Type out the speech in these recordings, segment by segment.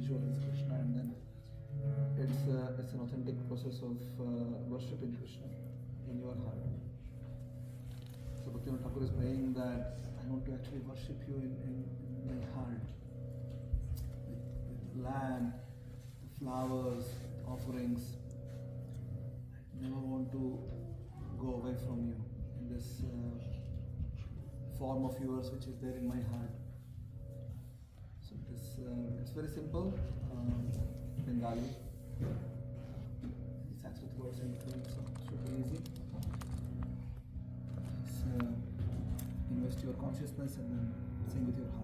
visualize Krishna, and then it's an authentic process of worshipping Krishna in your heart. So Bhaktivinoda Thakur is praying that I want to actually worship you in my heart, with the land, the flowers, the offerings. I never want to go away from you in this form of yours which is there in my heart. So it's very simple, Bengali. It's Sanskrit words in between, so it should be easy. Just invest your consciousness and then sing with your heart.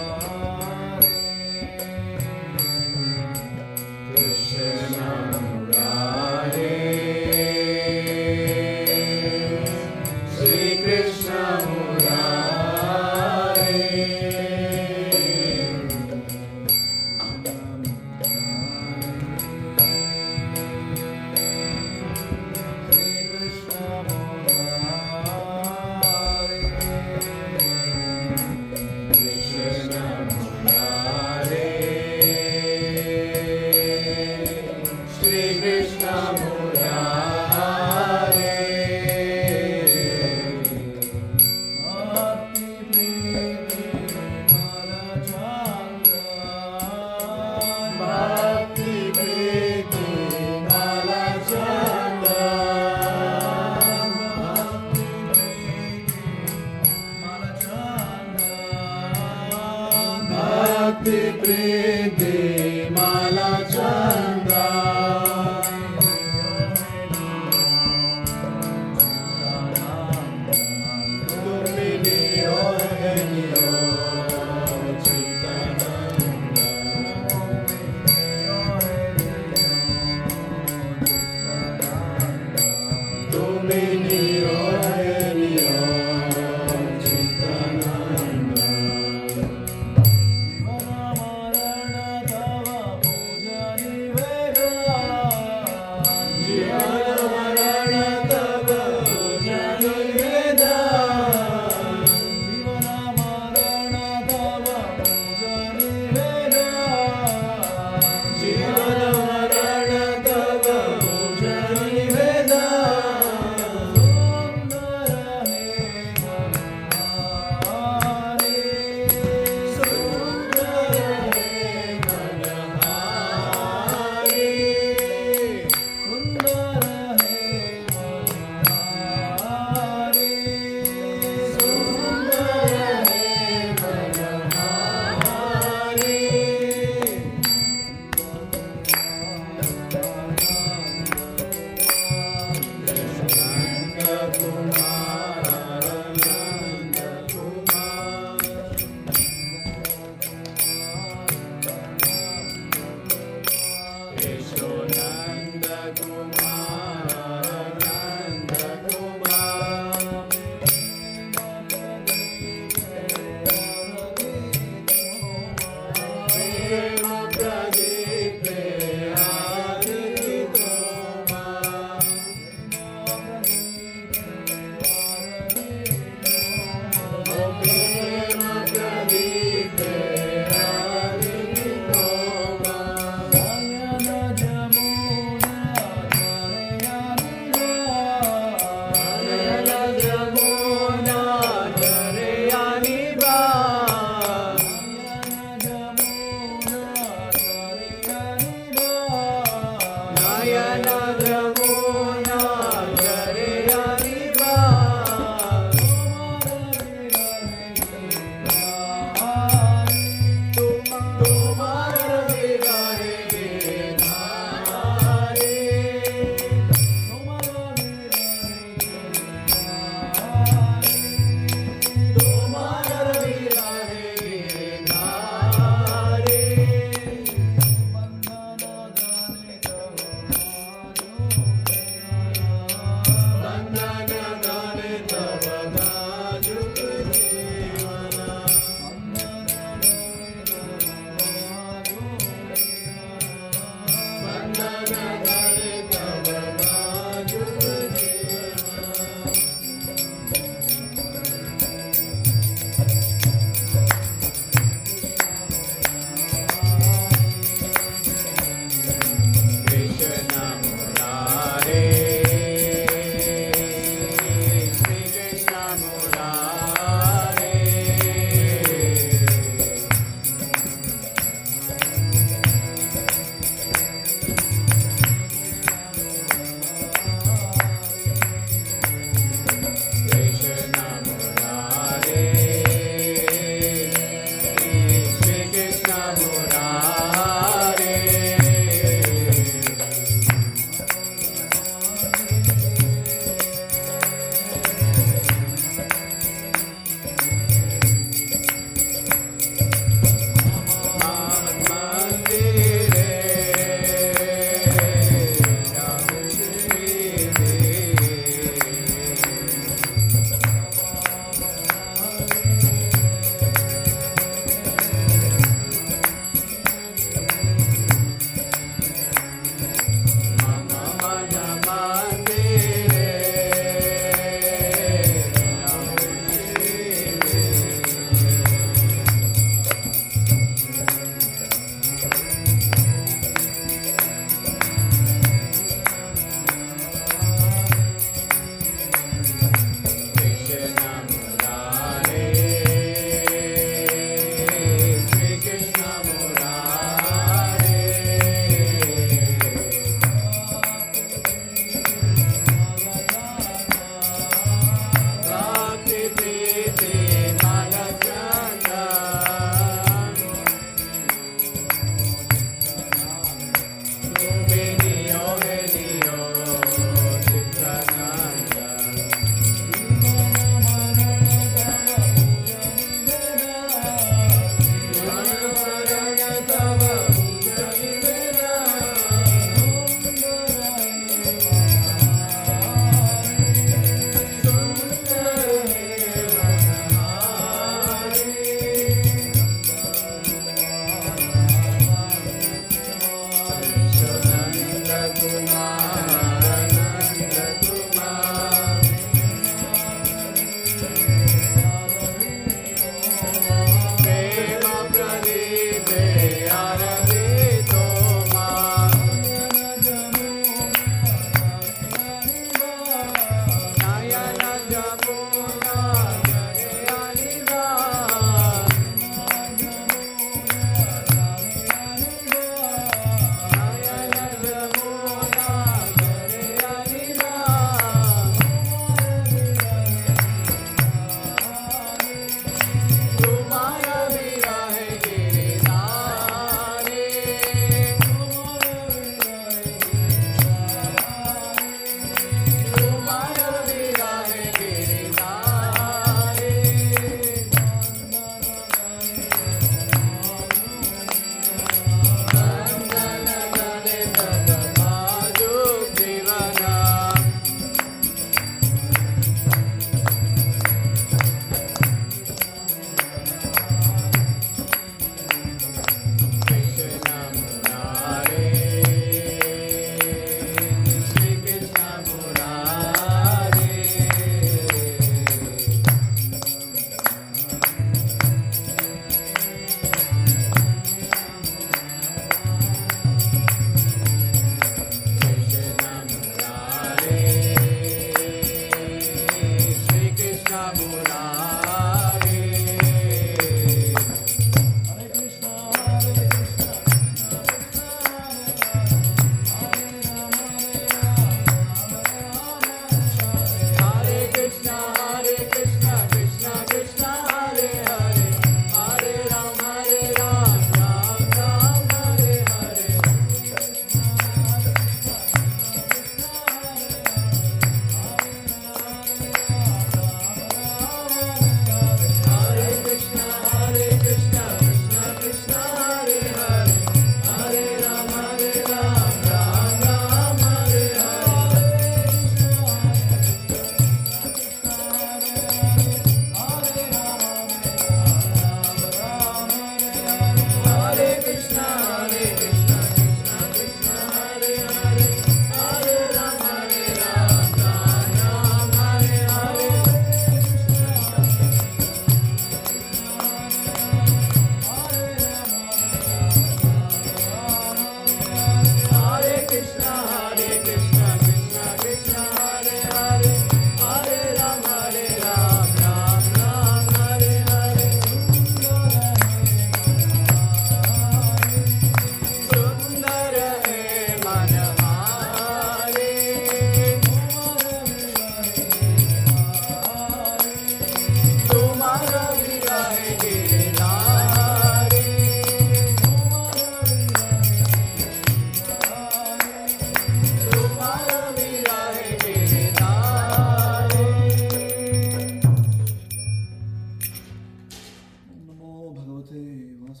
Om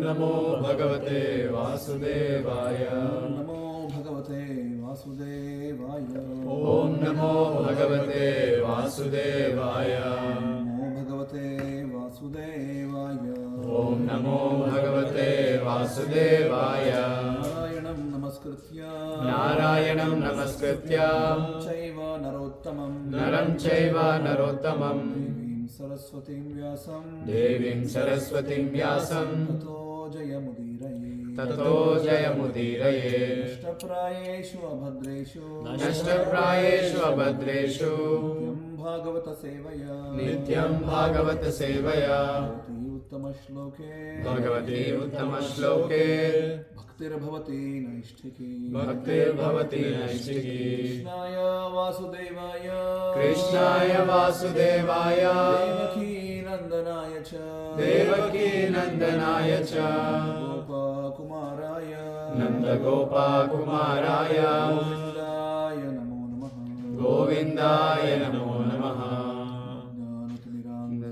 Namo Bhagavate Vasudevaya. Om Namo Bhagavate Vasudevaya. Om Namo Bhagavate Vasudevaya. Namo Bhagavate Vasudevaya. Om Namo Bhagavate Vasudevaya. Narayanam Namaskritya. Narayanam Namaskritya. Naram Chaiva Narottamam. Devim Saraswatim Vyasam. Devim Saraswatim Vyasam. Tato Jayamudiraye. Nashtaprayeshu Abhadreshu. Nashtaprayeshu Abhadreshu. Nityam Bhagavata Sevaya. Bhagavati Uttama Shloke. Bhaktir Bhavati Naishtiki. Bhaktir Bhavati Naishtiki. Krishnaya Vasudevaya. Krishnaya Vasudevaya. Devaki Nandanaya cha. Devaki Nandanaya cha. Gopa Kumaraya. Nanda Gopa Kumaraya. Govindaya Namo Namaha. Govindaya Namo Namaha.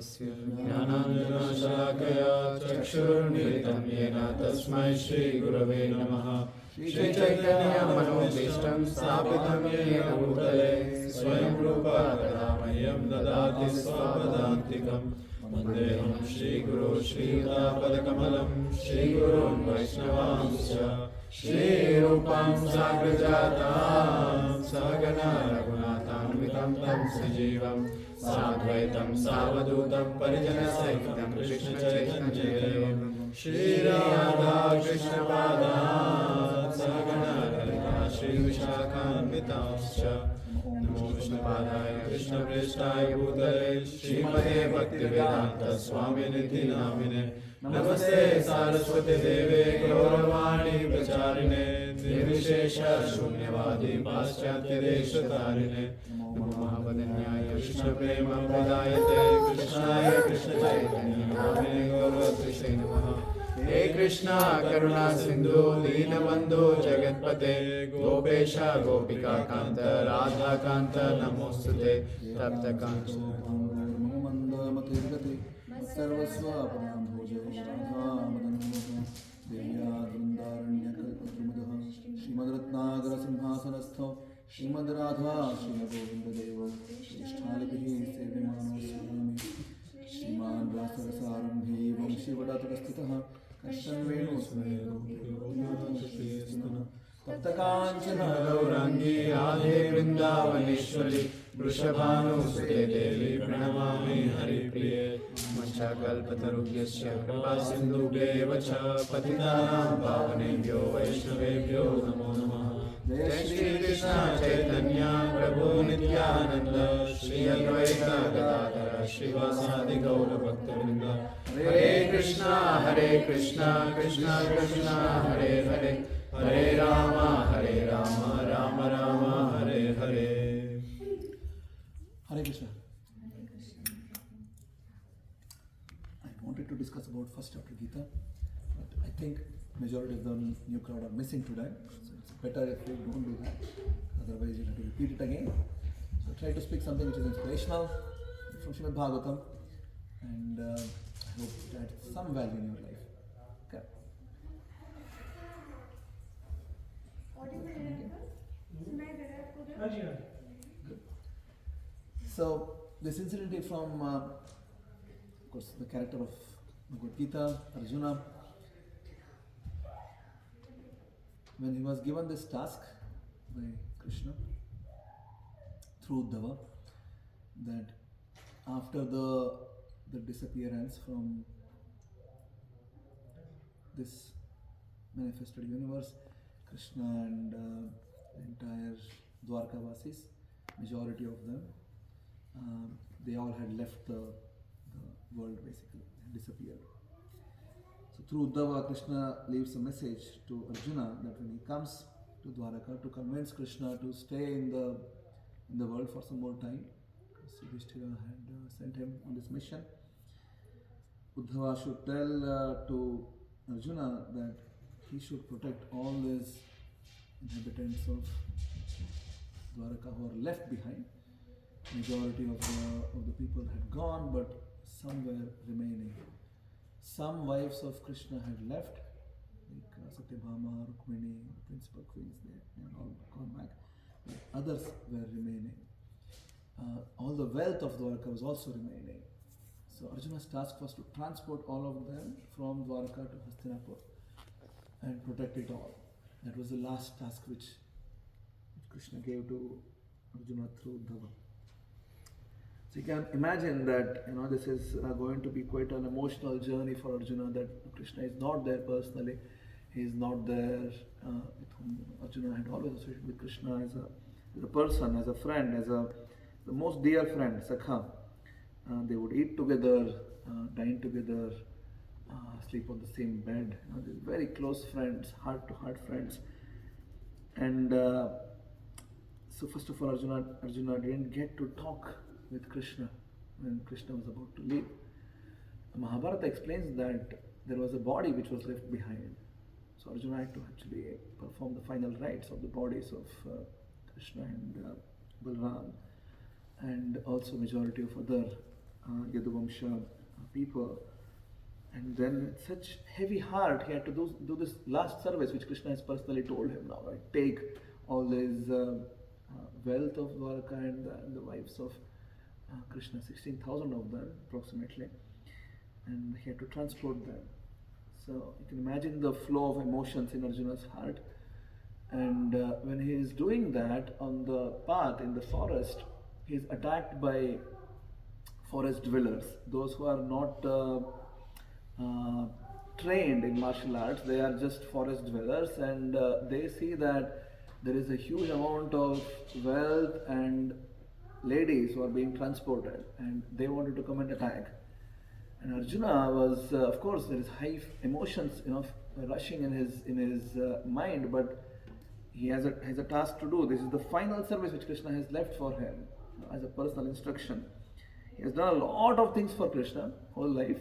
Jnanandana Shalakaya Chakshurmilitam Yena Tasmai Shri Gurave Namaha. Shri Chaitanya Manobhishtam Sthapitam Yena Bhutale Swayam Rupa Kadamahyam Dadati Swapadantikam. Vandeham Shri Guru Shri Padakamalam Shri Gurun Vaishnavanscha. Shri Rupam Sagrajatam Sagana Raghunatham Tam Sajivam Sadvaitam Savadutam Parijana Sahitam Krishna Chaitanya Devam Shri Radha Krishna Padam Sagana Lalita Shri Vishakhanvitamscha. Namo Vishnu Padaya Krishna Prestaya Bhutale Srimate Bhaktivedanta Swami Niti Namine. Namaste Saraswati Deve Gauravani Pracharine Nirvishesha Shunyavadi Paschatya Deshatarine. Namo Mahavadanyaya Krishna Prema Pradayate Krishnaya Krishna Chaitanya Namine Gauravati Namaha. He Krishna Karuna Sindhu Deenabandhu Jagatpate Gopesha Gopika Kanta Radha Kanta Namostute Tapta Kanta Sarvasva Padam Bhoja Radha Madanmoha Devya Vrindaranyakatrimadaha Srimad Ratnagara Simhasanastho Srimad Radha Srimad Govinda Deva Ishthalibhi Sevimano Swami Shriman Rasarasarambhi Vamshivadatakastitaha Kashan Venu Smedo Shriyastana Taptakanchana Gaurangi Radhe Vrindavaneshwari Vrishabhanusute Devi Pranamami Haripriye Manchakalpatarubhyasya Kripa Sindhubheva cha Patitanam Pavanebhyo Vaishnavebhyo Namo Namaha. Jai Shri Krishna Chaitanya Prabhu Nityananda Shri Advaita Gadadhara Shrivasadi Gaura Bhaktivinoda. Hare Krishna Krishna Krishna Hare Hare Hare Rama Rama Rama Hare Hare. Hare Krishna. I wanted to discuss about first chapter Gita, but I think majority of the new crowd are missing today, so it's better if we don't do that. Otherwise, you'll have to repeat it again. So try to speak something which is inspirational from Srimad Bhagavatam, and I hope it adds some value in your life. Okay. Good. So this incident is from, of course, the character of Bhagavad Gita, Arjuna. When he was given this task by Krishna through Uddhava, that after the disappearance from this manifested universe, Krishna and the entire Dwarkavasis, majority of them, they all had left the world basically, disappeared. So through Uddhava, Krishna leaves a message to Arjuna that when he comes to Dwaraka to convince Krishna to stay in the world for some more time, because Yudhishthira had sent him on this mission. Uddhava should tell to Arjuna that he should protect all these inhabitants of Dwaraka who are left behind. Majority of the people had gone, but some were remaining. Some wives of Krishna had left, like Satyabhama, Rukmini, principal queens, they had all gone back. But others were remaining. All the wealth of Dwarka was also remaining. So Arjuna's task was to transport all of them from Dwarka to Hastinapur and protect it all. That was the last task which Krishna gave to Arjuna through Dhava. So you can imagine that this is going to be quite an emotional journey for Arjuna, that Krishna is not there personally. He is not there with whom Arjuna had always associated with Krishna as a person, as a friend, as the most dear friend, Sakha. They would eat together, dine together, sleep on the same bed. They're very close friends, heart-to-heart friends. And so first of all, Arjuna didn't get to talk with Krishna when Krishna was about to leave. The Mahabharata explains that there was a body which was left behind. So Arjuna had to actually perform the final rites of the bodies of Krishna and Balram, and also majority of other Yaduvamsha people. And then with such heavy heart, he had to do this last service which Krishna has personally told him now, right? Take all this wealth of Dwarka and the wives of Krishna, 16,000 of them approximately, and he had to transport them. So you can imagine the flow of emotions in Arjuna's heart. And when he is doing that on the path in the forest, he is attacked by forest dwellers, those who are not trained in martial arts. They are just forest dwellers, and they see that there is a huge amount of wealth and ladies who are being transported, and they wanted to come and attack. And Arjuna was, of course, there is high emotions, rushing in his mind, but he has a task to do. This is the final service which Krishna has left for him as a personal instruction. He has done a lot of things for Krishna whole life,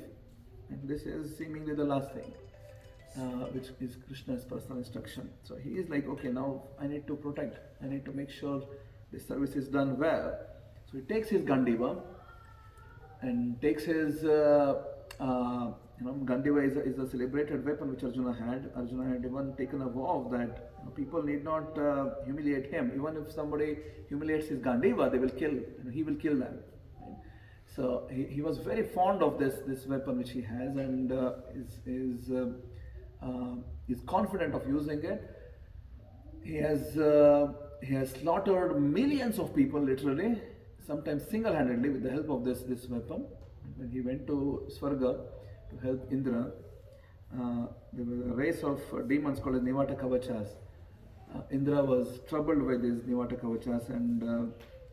and this is seemingly the last thing, which is Krishna's personal instruction. So he is like, okay, now I need to protect. I need to make sure this service is done well. So he takes his Gandiva and takes his Gandiva is a celebrated weapon which Arjuna had. Arjuna had even taken a vow that people need not humiliate him. Even if somebody humiliates his Gandiva, they will kill. He will kill them. Right? So he was very fond of this weapon which he has, and is confident of using it. He has slaughtered millions of people, literally, sometimes single-handedly with the help of this weapon. When he went to Swarga to help Indra, there was a race of demons called as Nivata Kavachas. Indra was troubled by these Nivata Kavachas, and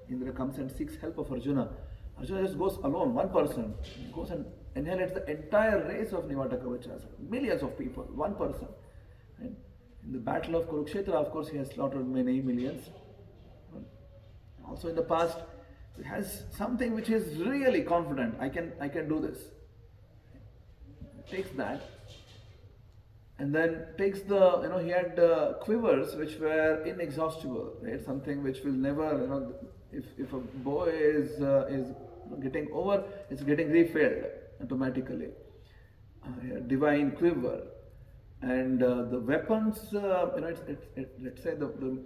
Indra comes and seeks help of Arjuna. Arjuna just goes alone, one person. He goes and annihilates the entire race of Nivata Kavachas, millions of people, one person. And in the battle of Kurukshetra, of course, he has slaughtered many millions. Also in the past, he has something which is really confident. I can do this. Takes that, and then takes he had quivers which were inexhaustible. Right? Something which will never, if a bow is getting over, it's getting refilled automatically. Divine quiver. And the weapons, let's say the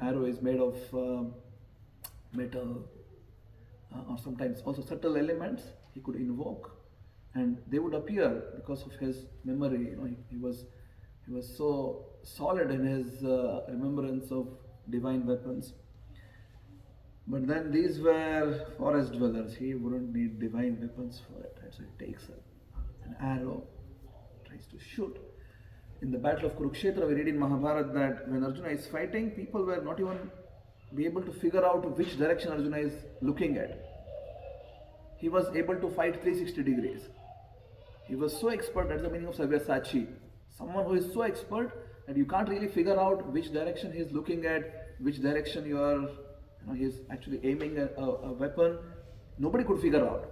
arrow is made of metal, or sometimes also subtle elements he could invoke, and they would appear because of his memory. He was so solid in his remembrance of divine weapons. But then these were forest dwellers. He wouldn't need divine weapons for it. Right? So he takes an arrow, tries to shoot. In the battle of Kurukshetra, we read in Mahabharata that when Arjuna is fighting, people were not even be able to figure out which direction Arjuna is looking at. He was able to fight 360 degrees. He was so expert, that's the meaning of Sabyasachi. Someone who is so expert that you can't really figure out which direction he is looking at, which direction he is actually aiming a weapon. Nobody could figure out.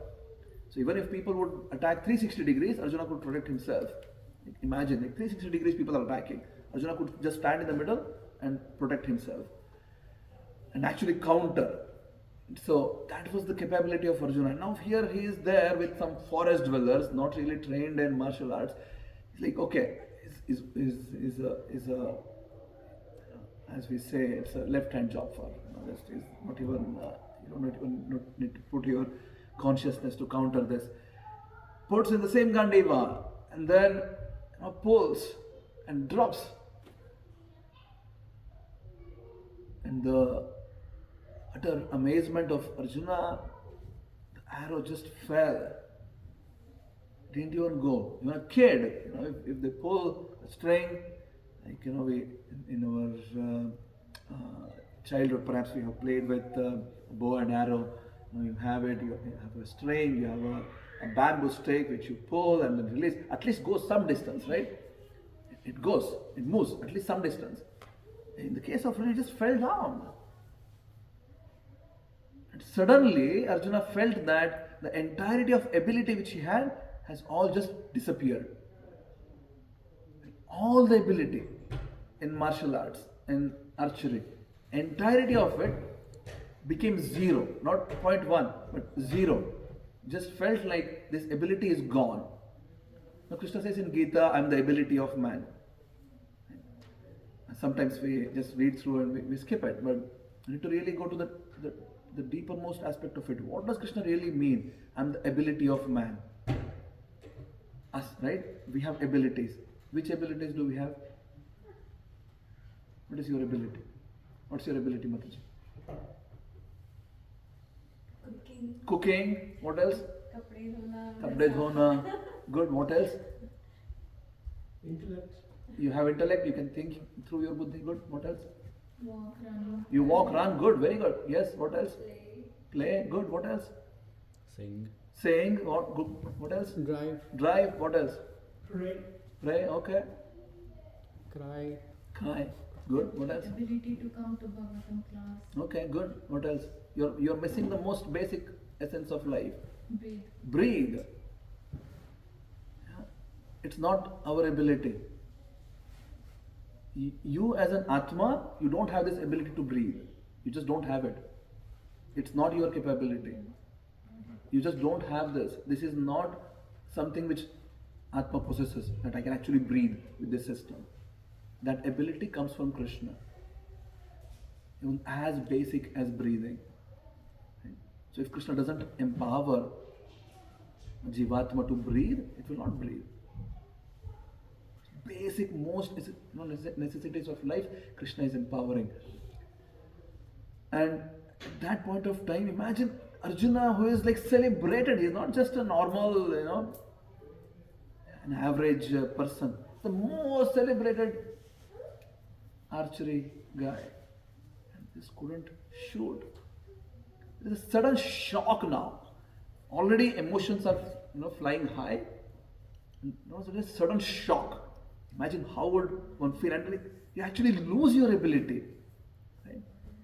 So even if people would attack 360 degrees, Arjuna could protect himself. Imagine, 360 degrees people are attacking. Arjuna could just stand in the middle and protect himself. And actually counter. So that was the capability of Arjuna. Now here he is there with some forest dwellers, not really trained in martial arts. It's like, okay, is a as we say, it's a left-hand job for just is not even you don't not need to put your consciousness to counter this. Puts in the same Gandiva and then pulls and drops, and the utter amazement of Arjuna, the arrow just fell. Didn't even go. You're a kid, if they pull a string, like we in our childhood, perhaps we have played with bow and arrow. You have it. You have a string. You have a bamboo stick which you pull and then release. At least goes some distance, right? It goes. It moves at least some distance. In the case of Arjuna, it just fell down. And suddenly, Arjuna felt that the entirety of ability which he had has all just disappeared. All the ability in martial arts and archery, entirety of it became zero, not 0.1, but zero. Just felt like this ability is gone. Now Krishna says in Gita, I am the ability of man. Sometimes we just read through and we skip it, but we need to really go to the deepermost aspect of it. What does Krishna really mean? I am the ability of man. Us, right? We have abilities. Which abilities do we have? What is your ability? What's your ability, Mataji? Cooking. What else? Kapde dhona. Good. What else? Intellect. You have intellect. You can think through your buddhi. Good. What else? Walk, run. You walk, run. Good. Very good. Yes. What else? Play. Good. What else? Sing. Sing. What? Good. What else? Drive. Drive. What else? Pray. Pray. Okay. Cry. Cry. Good. What else? Ability to come to Bhagavatam class. Okay. Good. What else? You're missing the most basic essence of life. Breathe. Breathe. Yeah. It's not our ability. You as an Atma, you don't have this ability to breathe. You just don't have it. It's not your capability. You just don't have this. This is not something which Atma possesses, that I can actually breathe with this system. That ability comes from Krishna. Even as basic as breathing. So if Krishna doesn't empower Jivatma to breathe, it will not breathe. Basic, most necessities of life, Krishna is empowering. And at that point of time, imagine Arjuna, who is like celebrated. He is not just a normal, an average person. The most celebrated archery guy. And this couldn't shoot. There's a sudden shock now. Already emotions are flying high. And there's a sudden shock. Imagine how would one feel, and you actually lose your ability. Right?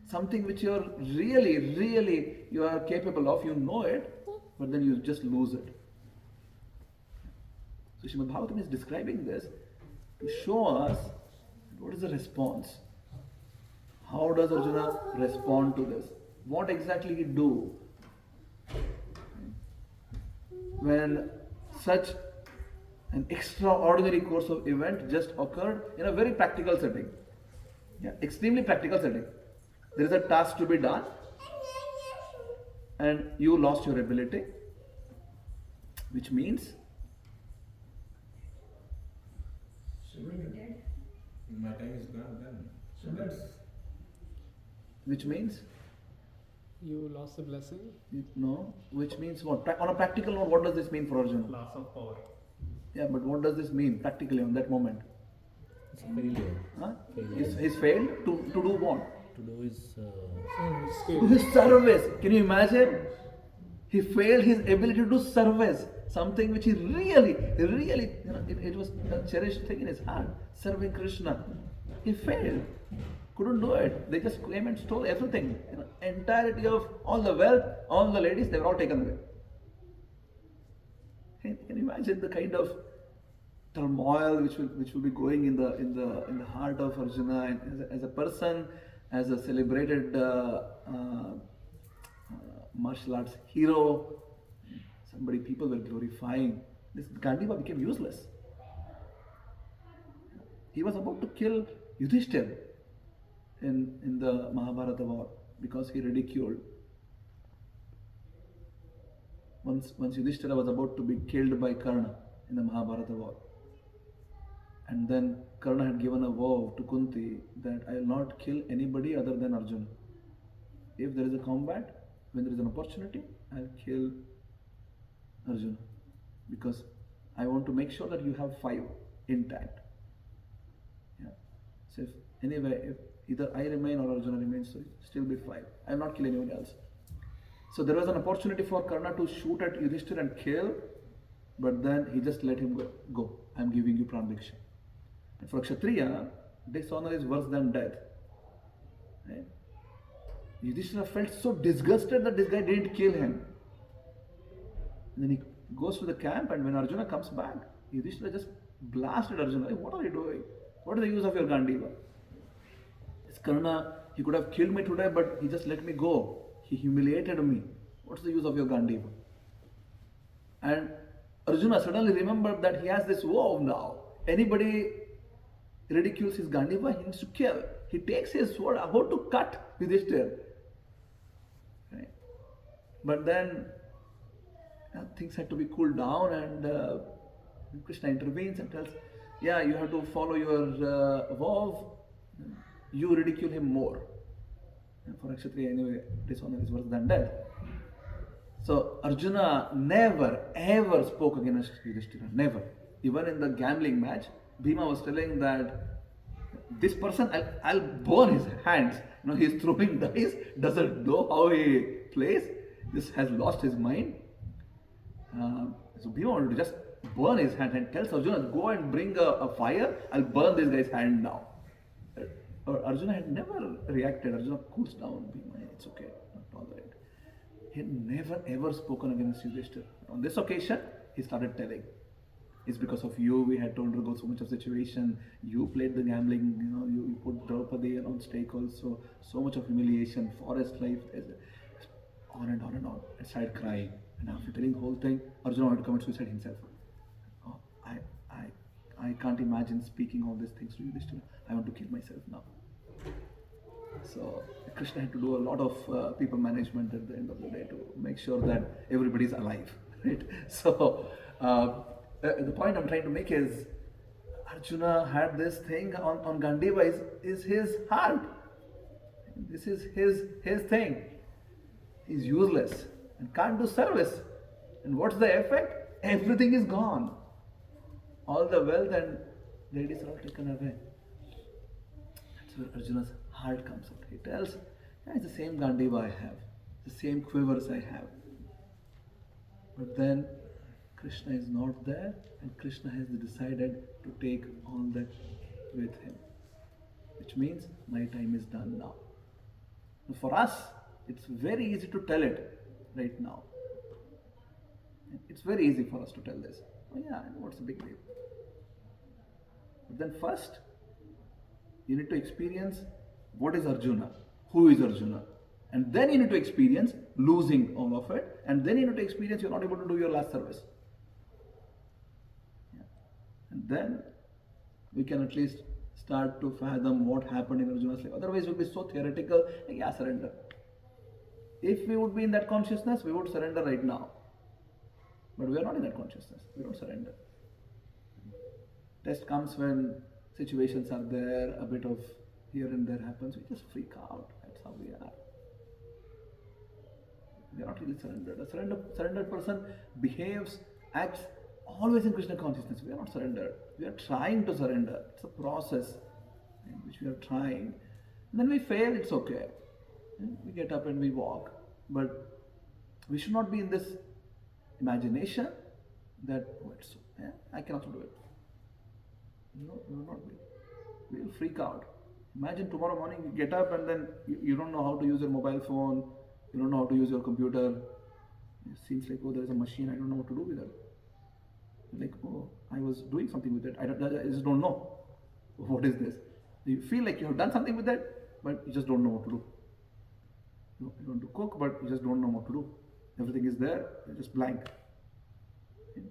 Something which you're really you are capable of, you know it, but then you just lose it. So Srimad Bhagavatam is describing this to show us what is the response. How does Arjuna respond to this? What exactly he do when such an extraordinary course of event just occurred in a very practical setting. Yeah, extremely practical setting. There is a task to be done and you lost your ability, which means My time is gone then. So that's which means You lost the blessing. no, which means what? On a practical note, what does this mean for Arjuna? Loss of power. Yeah, but what does this mean practically on that moment? It's a failure. Huh? Failure. He's failed to do what? To do his To his service. Can you imagine? He failed his ability to do service. Something which he really, it was a cherished thing in his heart. Serving Krishna. He failed. Couldn't do it. They just came and stole everything. Entirety of all the wealth, all the ladies, they were all taken away. Can you imagine the kind of turmoil which will be going in the heart of Arjuna, and as a person, as a celebrated martial arts hero, somebody people were glorifying. This Gandiva became useless. He was about to kill Yudhishthir in the Mahabharata war because he ridiculed. Once Yudhishthira was about to be killed by Karna in the Mahabharata war. And then Karna had given a vow to Kunti that I will not kill anybody other than Arjuna. If there is a combat, when there is an opportunity, I will kill Arjuna. Because I want to make sure that you have 5 intact. Yeah. So if either I remain or Arjuna remains, so still be 5. I will not kill anyone else. So there was an opportunity for Karna to shoot at Yudhishthira and kill, but then he just let him go. I am giving you Prandiksha. And for a Kshatriya, dishonor is worse than death. Right? Yudhishthira felt so disgusted that this guy didn't kill him. And then he goes to the camp, and when Arjuna comes back, Yudhishthira just blasted Arjuna. Hey, what are you doing? What is the use of your Gandiva? It's Karna, he could have killed me today, but he just let me go. He humiliated me. What's the use of your Gandiva? And Arjuna suddenly remembered that he has this vow now. Anybody ridicules his Gandiva, he needs to kill. He takes his sword about to cut Yudhishthira. Right? But then things had to be cooled down, and Krishna intervenes and tells, yeah, you have to follow your vow. You ridicule him more. And for a Kshatriya, anyway, dishonor is worse than death. So Arjuna never ever spoke against Yudhishthira. Never. Even in the gambling match, Bhima was telling that this person, I'll burn his hands. You know, he's throwing dice, doesn't know how he plays, just has lost his mind. So Bhima wanted to just burn his hand and tells Arjuna, go and bring a fire, I'll burn this guy's hand now. Arjuna had never reacted. Arjuna cools down. Bhima, it's okay, not tolerate. He had never ever spoken against Yudhishthira. On this occasion, he started telling. It's because of you we had to undergo so much of situation. You played the gambling, you put Draupadi on stake also. So much of humiliation, forest life, on and on and on. I started crying. And after telling the whole thing, Arjuna wanted to commit suicide himself. Oh, I can't imagine speaking all these things to Yudhishthira. I want to kill myself now. So Krishna had to do a lot of people management at the end of the day to make sure that everybody is alive. Right? So the point I'm trying to make is Arjuna had this thing on Gandiva is his heart. This is his thing. He's useless and can't do service. And what's the effect? Everything is gone. All the wealth and ladies are all taken away. That's where Arjuna's heart comes out. He tells, it's the same Gandiva I have, the same quivers I have. But then Krishna is not there, and Krishna has decided to take all that with him. Which means my time is done now. And for us, it's very easy to tell it right now. It's very easy for us to tell this. Oh yeah, I know what's the big deal. But then first, you need to experience what is Arjuna, who is Arjuna. And then you need to experience losing all of it. And then you need to experience you're not able to do your last service. Yeah. And then we can at least start to fathom what happened in Arjuna's life. Otherwise, we'll be so theoretical, like, yeah, surrender. If we would be in that consciousness, we would surrender right now. But we are not in that consciousness. We don't surrender. Test comes when situations are there, a bit of here and there happens, we just freak out. That's how we are. We are not really surrendered. A surrendered person behaves, acts always in Krishna consciousness. We are not surrendered. We are trying to surrender. It's a process in which we are trying. And then we fail, it's okay. And we get up and we walk. But we should not be in this imagination that, I can also do it. No, we will not be. We will freak out. Imagine tomorrow morning you get up and then you don't know how to use your mobile phone, you don't know how to use your computer. It seems like, there is a machine, I don't know what to do with it. Like, I was doing something with it, I just don't know. What is this? You feel like you have done something with it, but you just don't know what to do. You want to cook, but you just don't know what to do. Everything is there, you're just blank.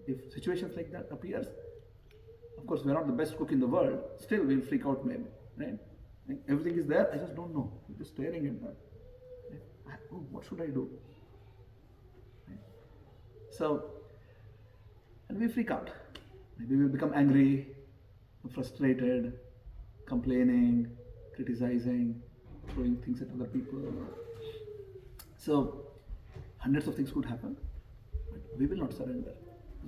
If situations like that appears, of course, we're not the best cook in the world. Still, we'll freak out maybe, right? Like, everything is there. I just don't know. We're just staring at that. Right? Oh, what should I do? Right? So, and we freak out. Maybe we'll become angry, frustrated, complaining, criticizing, throwing things at other people. So, hundreds of things could happen, but we will not surrender.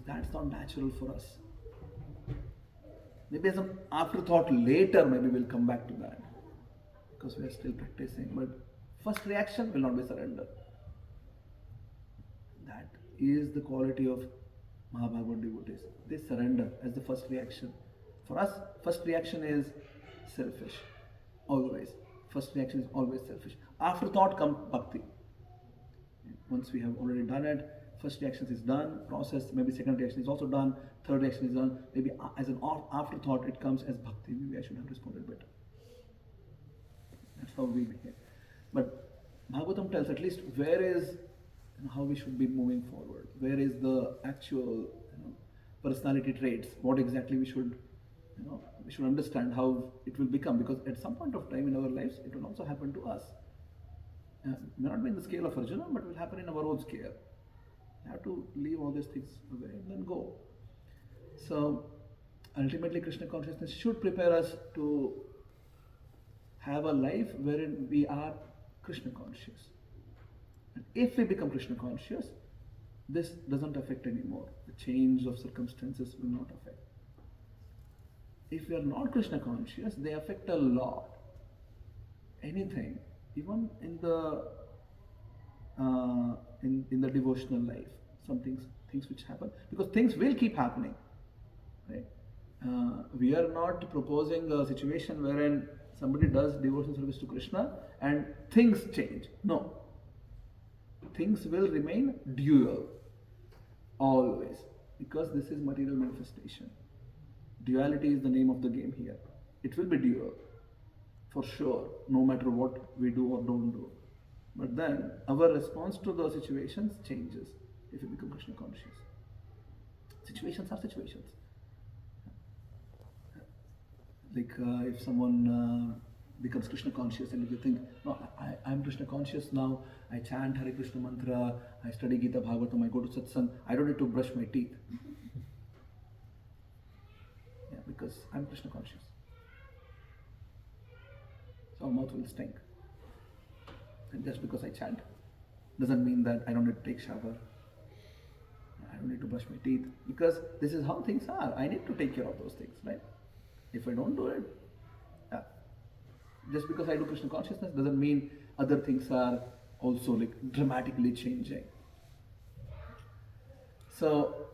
That's not natural for us. Maybe as an afterthought later, maybe we'll come back to that because we are still practicing. But first reaction will not be surrender. That is the quality of Mahabhagavad devotees. They surrender as the first reaction. For us, first reaction is selfish. Always. First reaction is always selfish. Afterthought comes bhakti. Once we have already done it, first reaction is done, process, maybe second reaction is also done, third reaction is done, maybe as an afterthought it comes as bhakti. Maybe I should have responded better. That's how we behave. But Bhagavatam tells at least where is how we should be moving forward. Where is the actual personality traits? What exactly we should understand how it will become, because at some point of time in our lives it will also happen to us. May not be in the scale of Arjuna, but will happen in our own scale. We have to leave all these things away and then go. So ultimately Krishna consciousness should prepare us to have a life wherein we are Krishna conscious. And if we become Krishna conscious, this doesn't affect anymore. The change of circumstances will not affect. If we are not Krishna conscious, they affect a lot. Anything, even in the in the devotional life, some things which happen, because things will keep happening, right? We are not proposing a situation wherein somebody does devotional service to Krishna and things change. No, things will remain dual always, because this is material manifestation. Duality is the name of the game here. It will be dual for sure, no matter what we do or don't do. But then our response to those situations changes if we become Krishna conscious. Situations are situations. Like if someone becomes Krishna conscious, and if you think, no, I'm Krishna conscious now, I chant Hare Krishna mantra, I study Gita Bhagavatam, I go to satsang, I don't need to brush my teeth. Yeah, because I'm Krishna conscious. So our mouth will stink. And just because I chant doesn't mean that I don't need to take shower, I don't need to brush my teeth, because this is how things are. I need to take care of those things, right? If I don't do it, just because I do Krishna consciousness doesn't mean other things are also like dramatically changing. So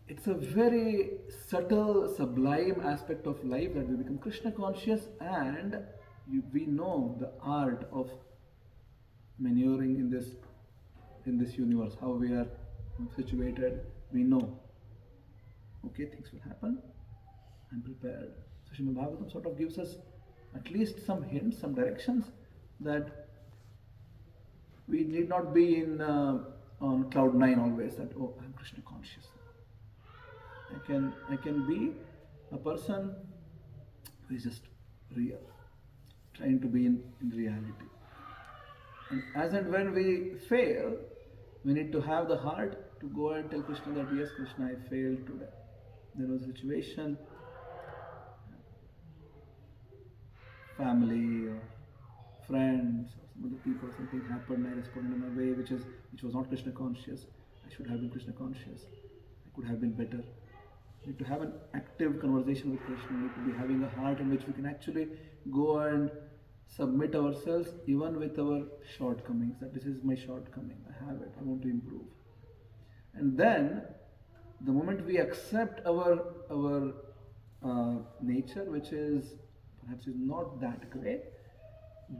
it's a very subtle, sublime aspect of life that we become Krishna conscious, and we know the art of maneuvering in this universe, how we are situated. We know, okay, things will happen. I'm prepared. So Srimad Bhagavatam sort of gives us at least some hints, some directions, that we need not be on cloud 9 always, that, oh, I'm Krishna conscious. I can be a person who is just real, trying to be in reality. And as and when we fail, we need to have the heart to go and tell Krishna that, yes, Krishna, I failed today. There was a situation, family or friends or some other people, something happened, I responded in a way which was not Krishna conscious. I should have been Krishna conscious. I could have been better. We need to have an active conversation with Krishna. We need to be having a heart in which we can actually go and submit ourselves even with our shortcomings, that this is my shortcoming, I have it, I want to improve. And then the moment we accept our nature, which is perhaps is not that great,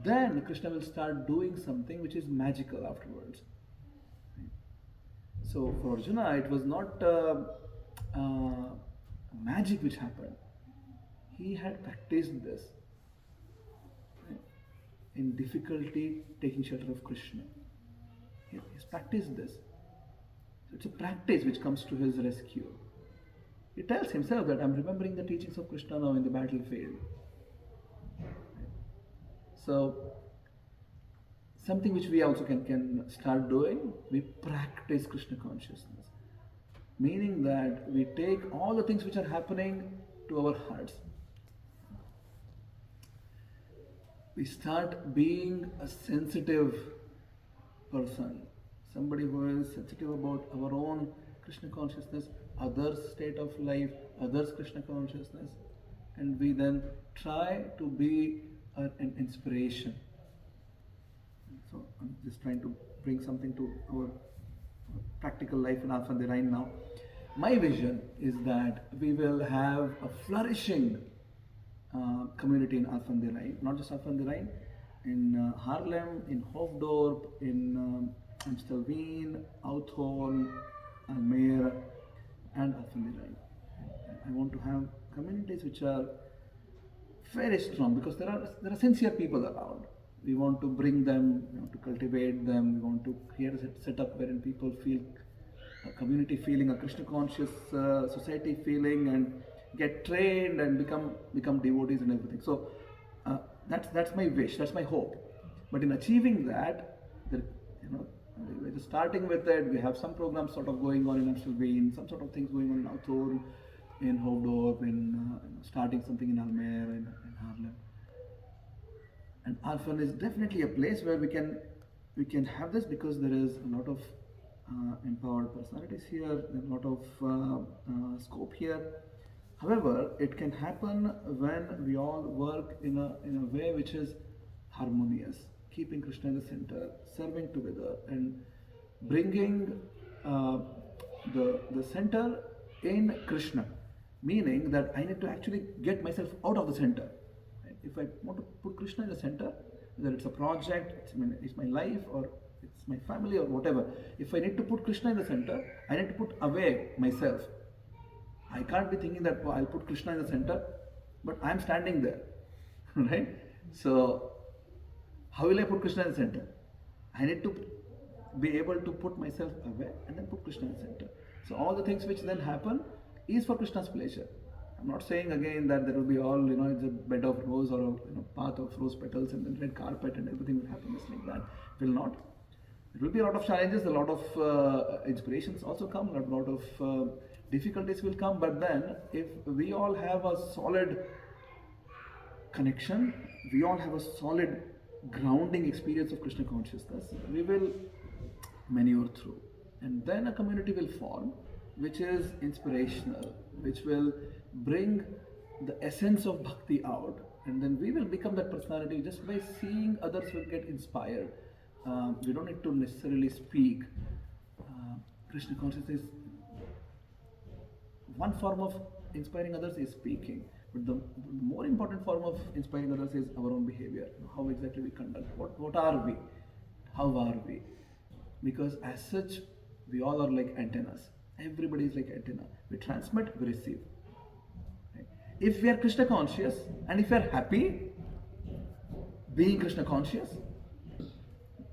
then Krishna will start doing something which is magical afterwards. So for Arjuna, it was not magic which happened. He had practiced this. in difficulty taking shelter of Krishna. He's practiced this. So it's a practice which comes to his rescue. He tells himself that I'm remembering the teachings of Krishna now in the battlefield. So, something which we also can start doing, we practice Krishna consciousness. Meaning that we take all the things which are happening to our hearts. We start being a sensitive person, somebody who is sensitive about our own Krishna consciousness, others' state of life, others' Krishna consciousness, and we then try to be an inspiration. So I'm just trying to bring something to our practical life in Alpha and the Rhine now. My vision is that we will have a flourishing community in Alpha and the Rhine, not just Alpha and the Rhine, in Haarlem, in Hoofddorp, in Amstelveen, Outhorn, Almere, and Alpha and the Rhine. I want to have communities which are very strong because there are sincere people around. We want to bring them, to cultivate them. We want to create a setup wherein people feel a community feeling, a Krishna conscious society feeling, and get trained and become devotees and everything. So that's my wish, that's my hope. But in achieving that, we're just starting with it. We have some programs sort of going on in Amstelveen, some sort of things going on in Outhorn, in Hoofddorp, in starting something in Almere, in Haarlem. And Alphen is definitely a place where we can have this because there is a lot of empowered personalities here, there's a lot of scope here. However, it can happen when we all work in a way which is harmonious, keeping Krishna in the center, serving together, and bringing the center in Krishna. Meaning that I need to actually get myself out of the center. If I want to put Krishna in the center, whether it's a project, it's my life, or it's my family, or whatever. If I need to put Krishna in the center, I need to put away myself. I can't be thinking that I'll put Krishna in the center, but I'm standing there, right? So, how will I put Krishna in the center? I need to be able to put myself away and then put Krishna in the center. So, all the things which then happen is for Krishna's pleasure. I'm not saying again that there will be all, it's a bed of rose or a path of rose petals and then red carpet and everything will happen just like that. It will not. It will be a lot of challenges, a lot of inspirations also come, a lot of difficulties will come, but then if we all have a solid connection, we all have a solid grounding experience of Krishna consciousness, we will maneuver through. And then a community will form which is inspirational, which will bring the essence of bhakti out, and then we will become that personality just by seeing others will get inspired. We don't need to necessarily speak. Krishna consciousness is one form of inspiring others is speaking, but the more important form of inspiring others is our own behavior. How exactly we conduct, what are we, how are we? Because as such, we all are like antennas. Everybody is like antenna. We transmit, we receive. Right? If we are Krishna conscious and if we are happy being Krishna conscious,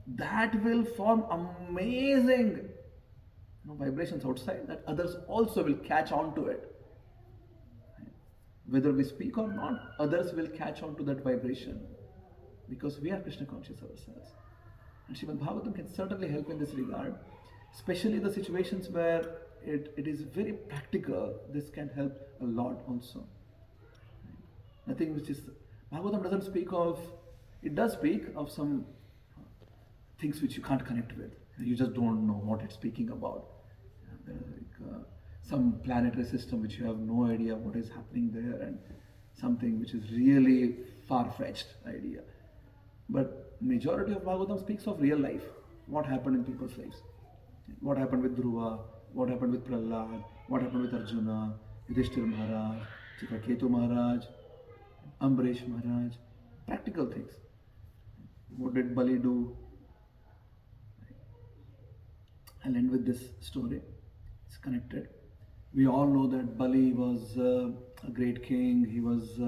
that will form amazing vibrations outside that others also will catch on to it. Right? Whether we speak or not, others will catch on to that vibration because we are Krishna conscious ourselves. And Srimad Bhagavatam can certainly help in this regard, especially the situations where it is very practical. This can help a lot also. Nothing which is, Bhagavatam doesn't speak of, it does speak of some things which you can't connect with. You just don't know what it's speaking about. Like, some planetary system which you have no idea what is happening there, and something which is really far-fetched idea. But majority of Bhagavatam speaks of real life. What happened in people's lives. What happened with Dhruva, what happened with Prahlad, what happened with Arjuna, Yudhishthira Maharaj, Chitraketu Maharaj, Ambarish Maharaj. Practical things. What did Bali do? I'll end with this story. It's connected. We all know that Bali was a great king. He was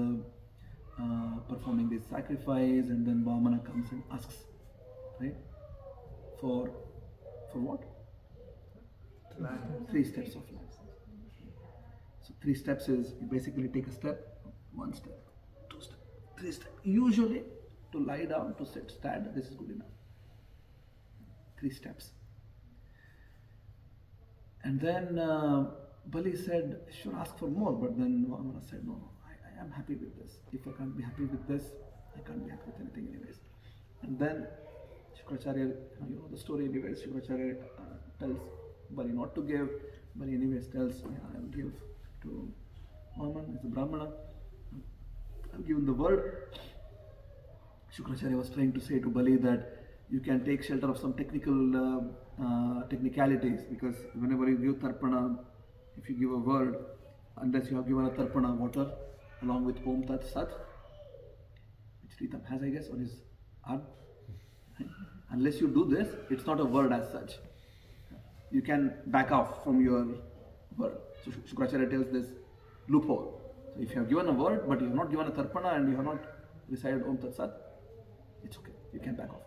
performing this sacrifice, and then Vamana comes and asks, right? For what? Land. 3 steps of land. So 3 steps is you basically take a step, 1 step, 2 steps, 3 steps. Usually to lie down, to sit, stand, this is good enough. 3 steps. And then Bali said, should ask for more, but then Vamana said, no, I am happy with this. If I can't be happy with this, I can't be happy with anything anyways. And then Shukracharya, you know the story anyways, Shukracharya tells Bali not to give. Bali anyways tells, I will give to Vaman, it's a Brahmana. I've given the word. Shukracharya was trying to say to Bali that you can take shelter of some technical technicalities, because whenever you give tarpana, if you give a word, unless you have given a tarpana water along with Om Tat Sat, which Ritam has, I guess, on his arm, unless you do this, it's not a word as such. You can back off from your word. So Shukracharya tells this loophole. So if you have given a word, but you have not given a tarpana and you have not recited Om Tat Sat, it's okay, you can back off.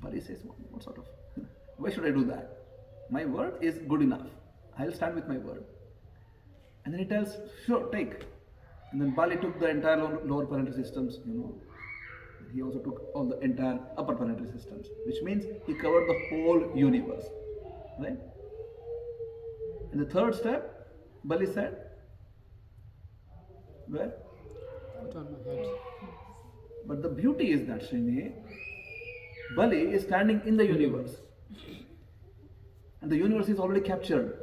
Bali says, what sort of, why should I do that? My word is good enough. I'll stand with my word. And then he tells, sure, take. And then Bali took the entire lower planetary systems, He also took all the entire upper planetary systems, which means he covered the whole universe. Right? And the 3rd step, Bali said, where? Put on my head. But the beauty is that, Srini, Bali is standing in the universe. And the universe is already captured.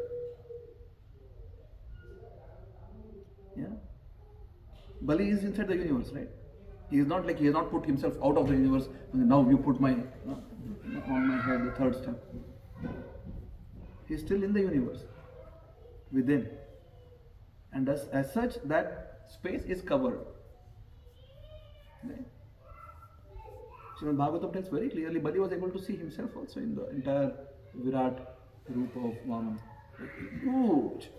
Yeah? Bali is inside the universe, right? He is not like, he has not put himself out of the universe. Now you put my on my head, the 3rd step. He is still in the universe, within. And as such, that space is covered. Right? Srimad Bhagavatam tells very clearly, Bali was able to see himself also in the entire Virat group of Vaman. Huge.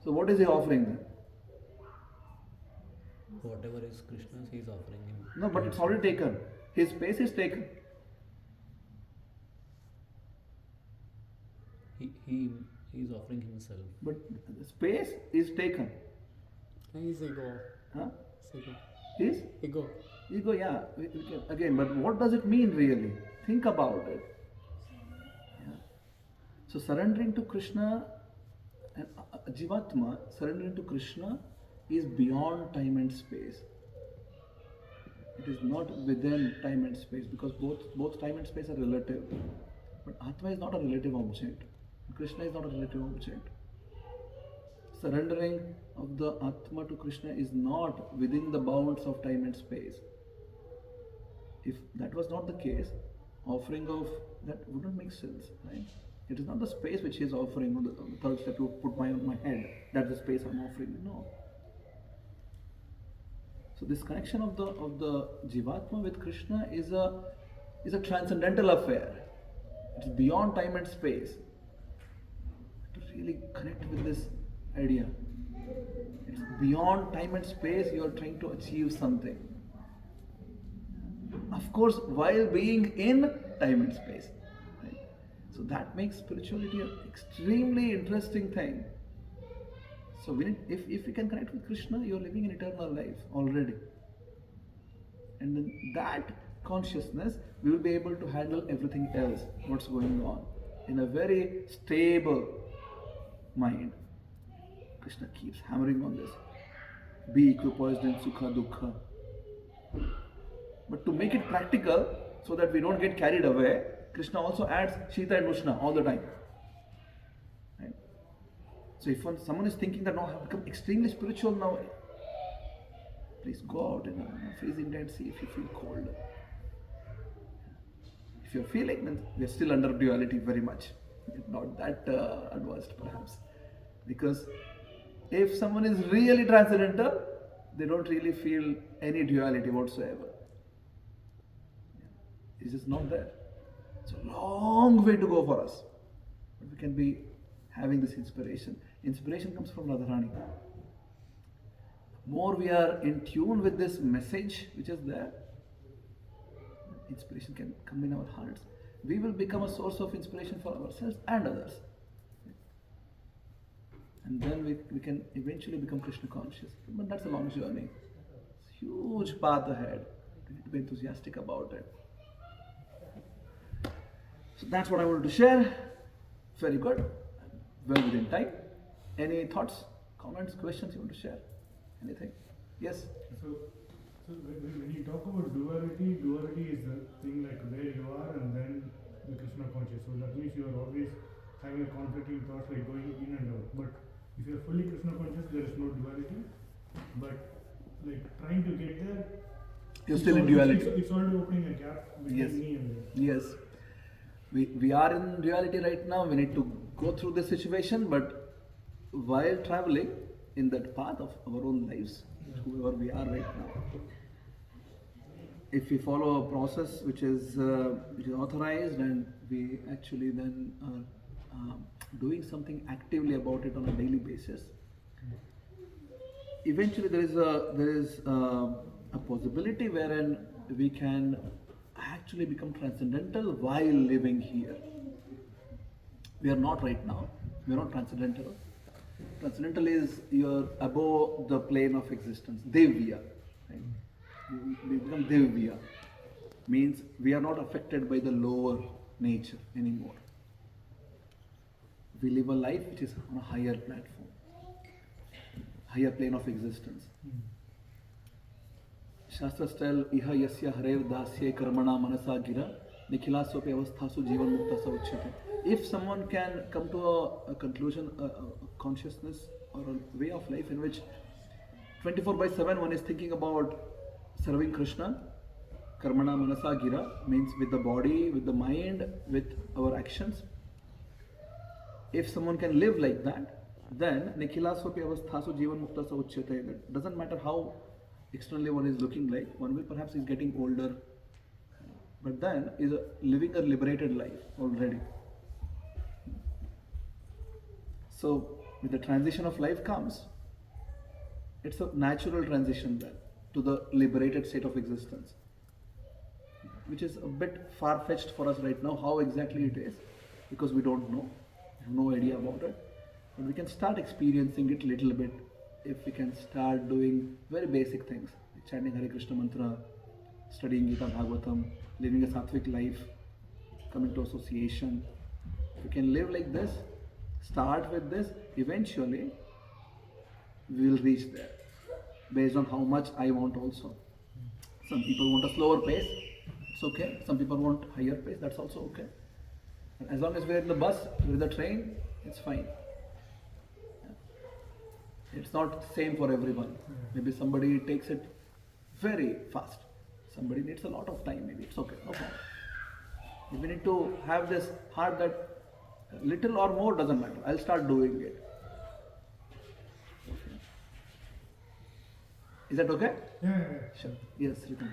So what is he offering then? Whatever is Krishna's, he is offering him. No, but it's already taken. His space is taken. He is offering himself. But the space is taken. His ego. Huh? His ego. His Ego. ego, yeah. We can, again, but what does it mean really? Think about it. Yeah. So surrendering to Krishna, and Jivatma, surrendering to Krishna is beyond time and space. It is not within time and space, because both time and space are relative. But Atma is not a relative object. Krishna is not a relative object. Surrendering of the Atma to Krishna is not within the bounds of time and space. If that was not the case, offering of that wouldn't make sense, right? It is not the space which he is offering on the 3rd step to put on my head. That's the space I'm offering. No. So this connection of the Jivatma with Krishna is a transcendental affair. It's beyond time and space. To really connect with this idea, it's beyond time and space. You are trying to achieve something. Of course, while being in time and space. Right? So that makes spirituality an extremely interesting thing. So if we can connect with Krishna, you are living an eternal life already. And in that consciousness, we will be able to handle everything else, what's going on, in a very stable mind. Krishna keeps hammering on this. Be equipoised in Sukha Dukkha. But to make it practical, so that we don't get carried away, Krishna also adds Shita and Ushna all the time. Right? So if someone is thinking that, no, I have become extremely spiritual now, please go out in a freezing day and see if you feel cold. If you're feeling, then we're still under duality very much. Not that advanced perhaps. Because if someone is really transcendental, they don't really feel any duality whatsoever. It's just not there. It's a long way to go for us. But we can be having this inspiration. Inspiration comes from Radharani. more we are in tune with this message which is there, inspiration can come in our hearts. We will become a source of inspiration for ourselves and others. And then we can eventually become Krishna conscious. But that's a long journey. It's a huge path ahead. We need to be enthusiastic about it. So that's what I wanted to share. Very good. Well within time. Any thoughts, comments, questions you want to share? Anything? Yes? So when you talk about duality is the thing like where you are and then the Krishna conscious. So that means you are always having a conflicting thoughts like going in and out. But if you are fully Krishna conscious, there is no duality. But like trying to get there, You're still in duality. It's already opening a gap between me and them. Yes. We are in duality right now. We need to go through this situation, but while traveling in that path of our own lives, whoever we are right now, if we follow a process which is authorized and we actually then are doing something actively about it on a daily basis, eventually there is a possibility wherein we can actually become transcendental while living here. We are not right now. We are not transcendental. Transcendental is you're above the plane of existence. Devya. Right? We become Devya. Means we are not affected by the lower nature anymore. We live a life which is on a higher platform, higher plane of existence. Shastras tell iha yasya harer dasya karmana manasa gira nikhila sope avasthasu jivan mukta sauchyate. If someone can come to a conclusion, a consciousness or a way of life in which 24/7 one is thinking about serving Krishna, karmana manasa gira means with the body, with the mind, with our actions. If someone can live like that, then nikhila sope avasthasu jivan mukta sauchyate. That doesn't matter how externally one is looking like. One will perhaps is getting older, but then is living a liberated life already. So with the transition of life comes, it's a natural transition then to the liberated state of existence, which is a bit far-fetched for us right now, how exactly it is, because we don't know, we have no idea about it. But we can start experiencing it little bit if we can start doing very basic things, like chanting Hare Krishna mantra, studying Gita Bhagavatam, living a sattvic life, coming to association. If we can live like this, start with this, eventually we will reach there, based on how much I want also. Some people want a slower pace, it's okay. Some people want higher pace, that's also okay. And as long as we're in the bus, we're in the train, it's fine. It's not same for everyone. Maybe somebody takes it very fast. Somebody needs a lot of time, maybe it's okay, no problem. We need to have this heart that little or more doesn't matter. I'll start doing it. Okay. Is that okay? Yeah. Sure. Yes, Ritam.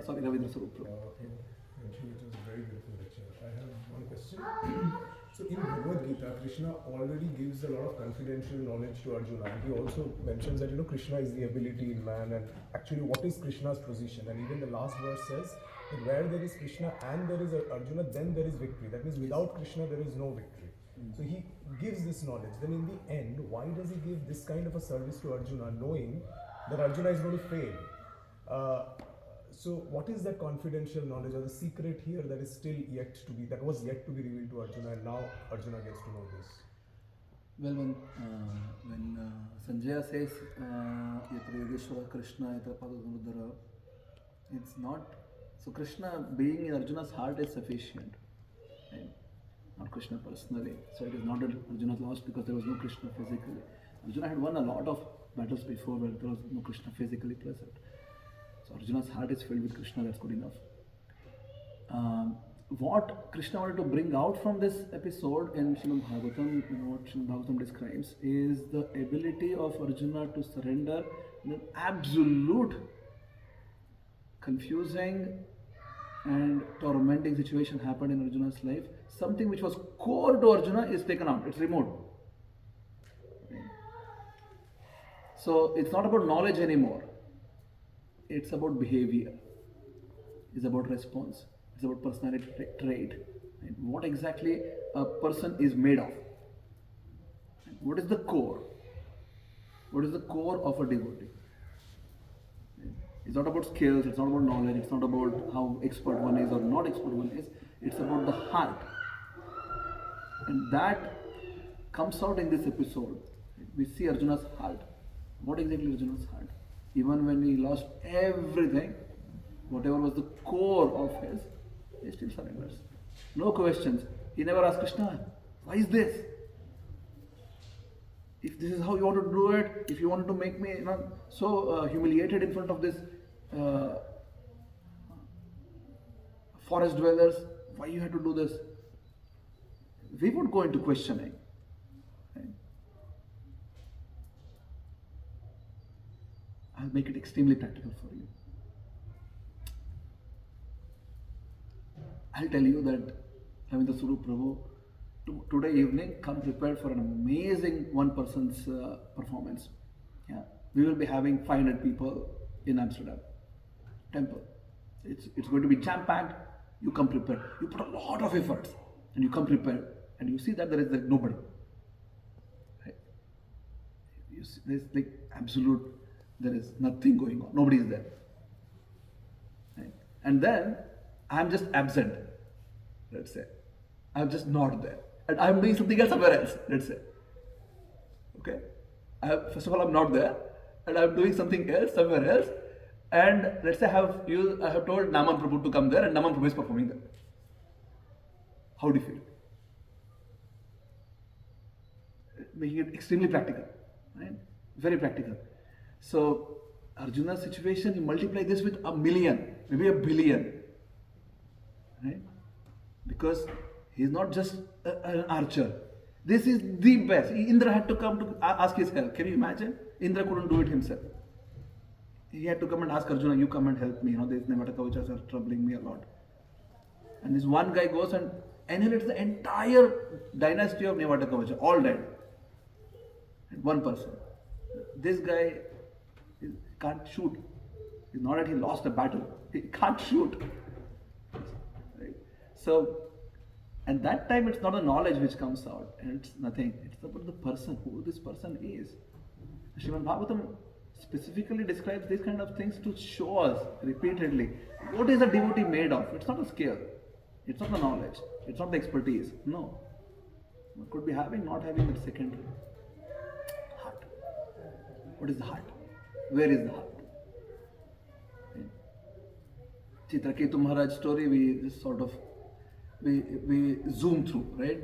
Sorry, Ravindra Sarup. Thank you. It was a very beautiful lecture. I have one question. So in Bhagavad Gita, Krishna already gives a lot of confidential knowledge to Arjuna, and he also mentions that Krishna is the ability in man, and actually what is Krishna's position. And even the last verse says that where there is Krishna and there is Arjuna, then there is victory. That means without Krishna there is no victory. So he gives this knowledge. Then in the end, why does he give this kind of a service to Arjuna, knowing that Arjuna is going to fail? So what is that confidential knowledge or the secret here that is still yet to be, that was yet to be revealed to Arjuna, and now Arjuna gets to know this? Well, when Sanjaya says Yatra Yogeshwara Krishna Yatra Padadhanudhara, it's not, so Krishna being in Arjuna's heart is sufficient, right? Not Krishna personally. So it is not that Arjuna lost because there was no Krishna physically. Arjuna had won a lot of battles before where there was no Krishna physically present. So Arjuna's heart is filled with Krishna, that's good enough. What Krishna wanted to bring out from this episode in Srimad Bhagavatam, what Srimad Bhagavatam describes, is the ability of Arjuna to surrender in an absolute confusing and tormenting situation happened in Arjuna's life. Something which was core to Arjuna is taken out, it's removed. So it's not about knowledge anymore. It's about behavior. It's about response. It's about personality trait. Right? What exactly a person is made of. What is the core? What is the core of a devotee? It's not about skills, it's not about knowledge, it's not about how expert one is or not expert one is. It's about the heart. And that comes out in this episode. We see Arjuna's heart. What exactly Arjuna's heart? Even when he lost everything, whatever was the core of his, he still surrenders. No questions. He never asked Krishna, why is this? If this is how you want to do it, if you wanted to make me so humiliated in front of this forest dwellers, why you had to do this? We would go into questioning. Right? I'll make it extremely practical for you. I'll tell you that having the Suru Prabhu today evening, come prepared for an amazing one person's performance. Yeah, we will be having 500 people in Amsterdam temple. It's going to be jam packed. You come prepared. You put a lot of efforts, and you come prepared, and you see that there is nobody. Right? You see, there's like absolute. There is nothing going on. Nobody is there. Right? And then I'm just absent. Let's say I'm just not there. And I'm doing something else somewhere else, let's say. Okay? First of all, I'm not there, and I'm doing something else somewhere else. And let's say I have told Naman Prabhu to come there, and Naman Prabhu is performing there. How do you feel? Making it extremely practical, right? Very practical. So, Arjuna's situation, you multiply this with 1 million, maybe 1 billion, right? Because he's not just an archer. This is the best. Indra had to come to ask his help. Can you imagine? Indra couldn't do it himself. He had to come and ask Arjuna, you come and help me. These Nevatakavachas are troubling me a lot. And this one guy goes and annihilates the entire dynasty of Nevatakavacha. All dead. And one person. This guy can't shoot. It's not that he lost a battle. He can't shoot. Right? So, and that time it's not a knowledge which comes out, and it's nothing. It's about the person, who this person is. Srimad Bhagavatam specifically describes these kind of things to show us repeatedly what is a devotee made of. It's not a skill, it's not the knowledge, it's not the expertise. No. One could be having, not having, but secondary. Heart. What is the heart? Where is the heart? Chitraketu Maharaj story, we just sort of we zoom through, right?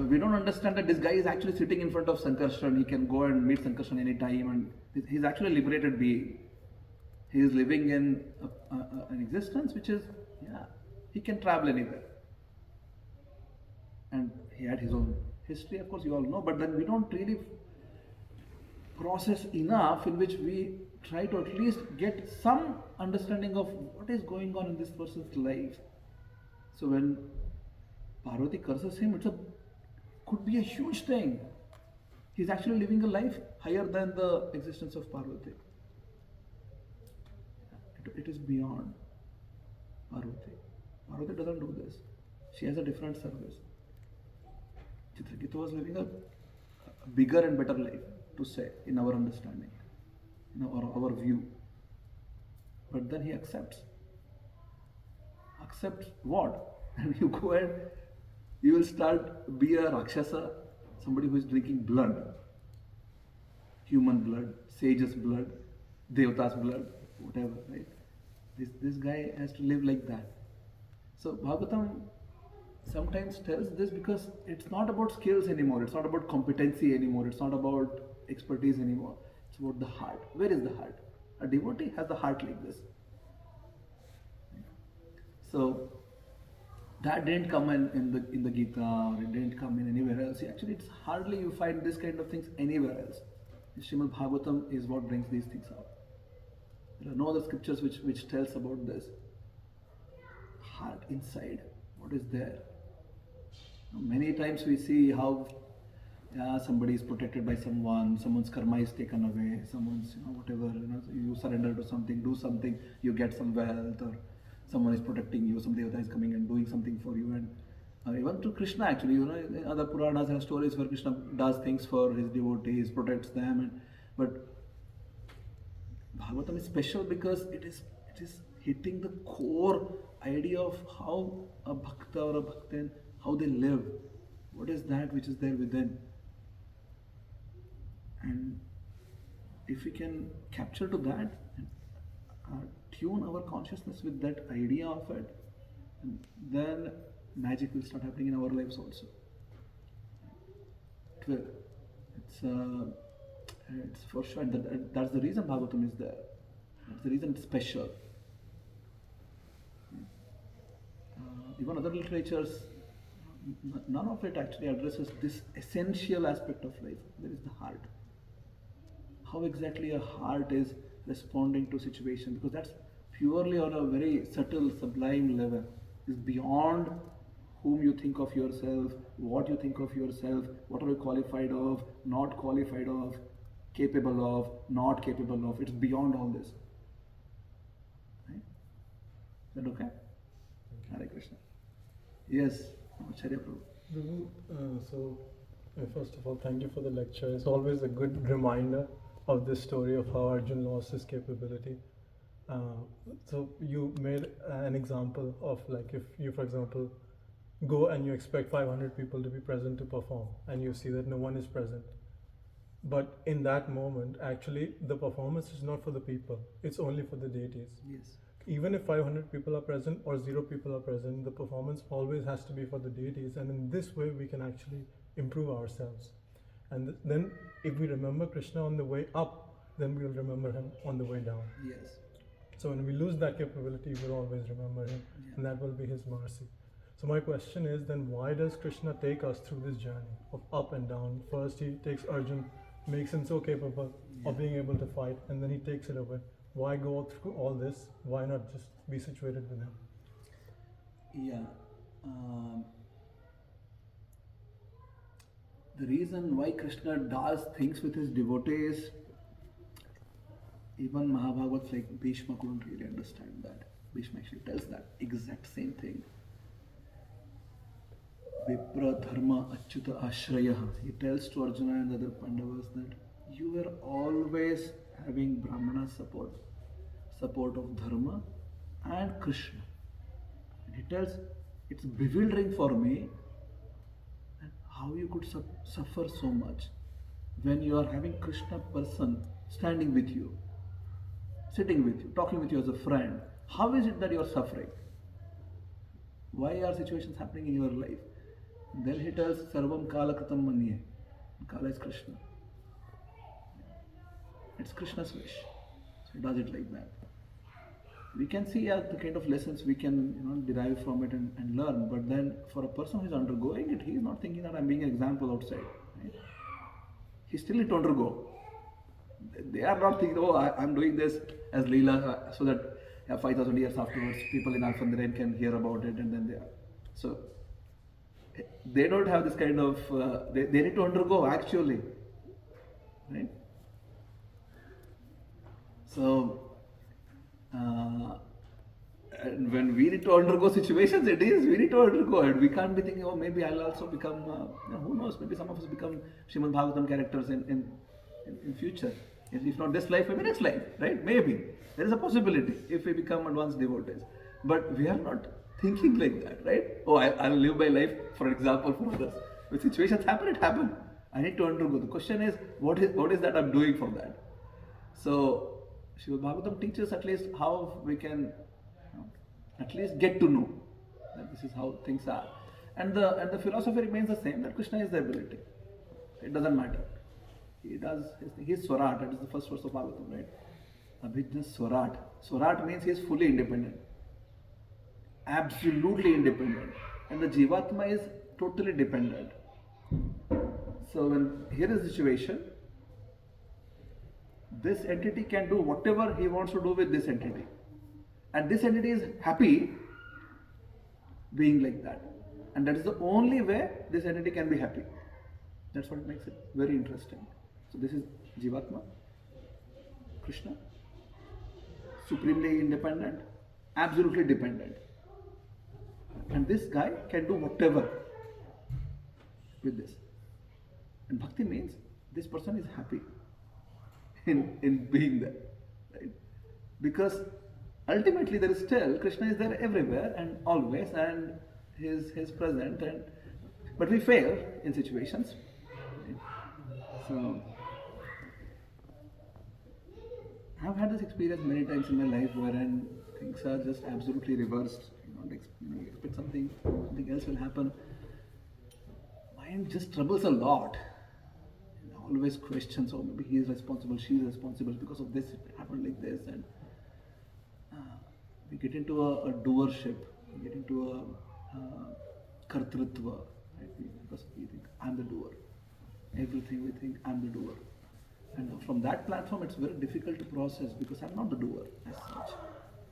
We don't understand that this guy is actually sitting in front of Sankarshan. He can go and meet Sankarshan any time, and he's actually a liberated being. He is living in an existence which is, he can travel anywhere. And he had his own history, of course, you all know, but then we don't really process enough in which we try to at least get some understanding of what is going on in this person's life. So when Parvati curses him, could be a huge thing. He's actually living a life higher than the existence of Parvati. It is beyond Parvati. Parvati doesn't do this. She has a different service. Chitraketu was living a bigger and better life, to say, in our understanding, in our view. But then he accepts. Accepts what? And you go and you will start be a Rakshasa, somebody who is drinking blood, human blood, sage's blood, Devata's blood, whatever, right? This guy has to live like that. So Bhagavatam sometimes tells this because it's not about skills anymore, it's not about competency anymore, it's not about expertise anymore, it's about the heart. Where is the heart? A devotee has the heart like this. So that didn't come in the Gita, or it didn't come in anywhere else. Actually, it's hardly you find this kind of things anywhere else. Srimad Bhagavatam is what brings these things out. There are no other scriptures which tells about this. Heart inside, what is there? Many times we see how Yeah, somebody is protected by someone's karma is taken away, someone's, whatever, you surrender to something, do something, you get some wealth, or someone is protecting you, some devata is coming and doing something for you. And even to Krishna, actually, in other Puranas and stories where Krishna does things for his devotees, protects them, but Bhagavatam is special because it is hitting the core idea of how a bhakta or a bhaktin, how they live. What is that which is there within? And if we can capture to that and tune our consciousness with that idea of it, then magic will start happening in our lives also. It will. It's for sure. And that's the reason Bhagavatam is there. That's the reason it's special. Even other literatures, none of it actually addresses this essential aspect of life. There is the heart. How exactly a heart is responding to situation, because that's purely on a very subtle, sublime level. It's beyond whom you think of yourself, what you think of yourself, what are you qualified of, not qualified of, capable of, not capable of. It's beyond all this. Right? Is that okay? Hare Krishna. Yes, Acharya Prabhu. First of all, thank you for the lecture. It's always a good reminder of this story of how Arjun lost his capability. So you made an example of, like, if you, for example, go and you expect 500 people to be present to perform, and you see that no one is present. But in that moment, actually, the performance is not for the people, it's only for the deities. Yes. Even if 500 people are present or 0 people are present, the performance always has to be for the deities, and in this way we can actually improve ourselves. And then if we remember Krishna on the way up, then we will remember him on the way down. Yes. So when we lose that capability, we'll always remember him, and that will be his mercy. So my question is, then why does Krishna take us through this journey of up and down? First he takes Arjun, makes him so capable of being able to fight, and then he takes it away. Why go through all this? Why not just be situated with him? Yeah. The reason why Krishna does things with his devotees, even Mahabhagavats like Bhishma couldn't really understand that. Bhishma actually tells that exact same thing. Vipra dharma achyuta ashrayaha. He tells to Arjuna and the other Pandavas that you were always having Brahmana support of dharma and Krishna. And he tells, it's bewildering for me how you could suffer so much when you are having Krishna person standing with you, sitting with you, talking with you as a friend. How is it that you are suffering? Why are situations happening in your life? And then he tells, Sarvam Kala Kritam Manye. Kala is Krishna. It's Krishna's wish. So he does it like that. We can see the kind of lessons we can derive from it and learn. But then for a person who is undergoing it, he is not thinking that I'm being an example outside. Right? He still need to undergo. They are not thinking, I'm doing this as Leela so that 5,000 years afterwards people in Alphandirain can hear about it, and then they are. So they don't have this kind of, they need to undergo actually. Right? So, and when we need to undergo situations, we need to undergo it. We can't be thinking, maybe I'll also become, who knows, maybe some of us become Srimad Bhagavatam characters in future. If not this life, maybe next life, right? Maybe. There is a possibility if we become advanced devotees. But we are not thinking like that, right? I'll live my life, for example, for others. When situations happen, it happens. I need to undergo. The question is, what is that I'm doing for that? So, Srimad Bhagavatam teaches at least how we can at least get to know that this is how things are. And the philosophy remains the same, that Krishna is the ability. It doesn't matter. He does his thing. He is Swarat. That is the first verse of Bhagavatam, right? Abhijna Swarat. Swarat means he is fully independent. Absolutely independent. And the Jivatma is totally dependent. So when here is the situation, this entity can do whatever he wants to do with this entity. And this entity is happy being like that. And that is the only way this entity can be happy. That's what makes it very interesting. So this is Jivatma, Krishna, supremely independent, absolutely dependent. And this guy can do whatever with this. And bhakti means this person is happy in being there. Right? Because ultimately there is still, Krishna is there everywhere and always, and he's present, but we fail in situations. Right? So I've had this experience many times in my life wherein things are just absolutely reversed. You expect something else will happen. Mind just troubles a lot. Always questions, oh, maybe he is responsible, she is responsible because of this, it happened like this, and we get into a doership, we get into a kartritva, right? Because we think I'm the doer. Everything we think I'm the doer. And from that platform, it's very difficult to process because I'm not the doer as such.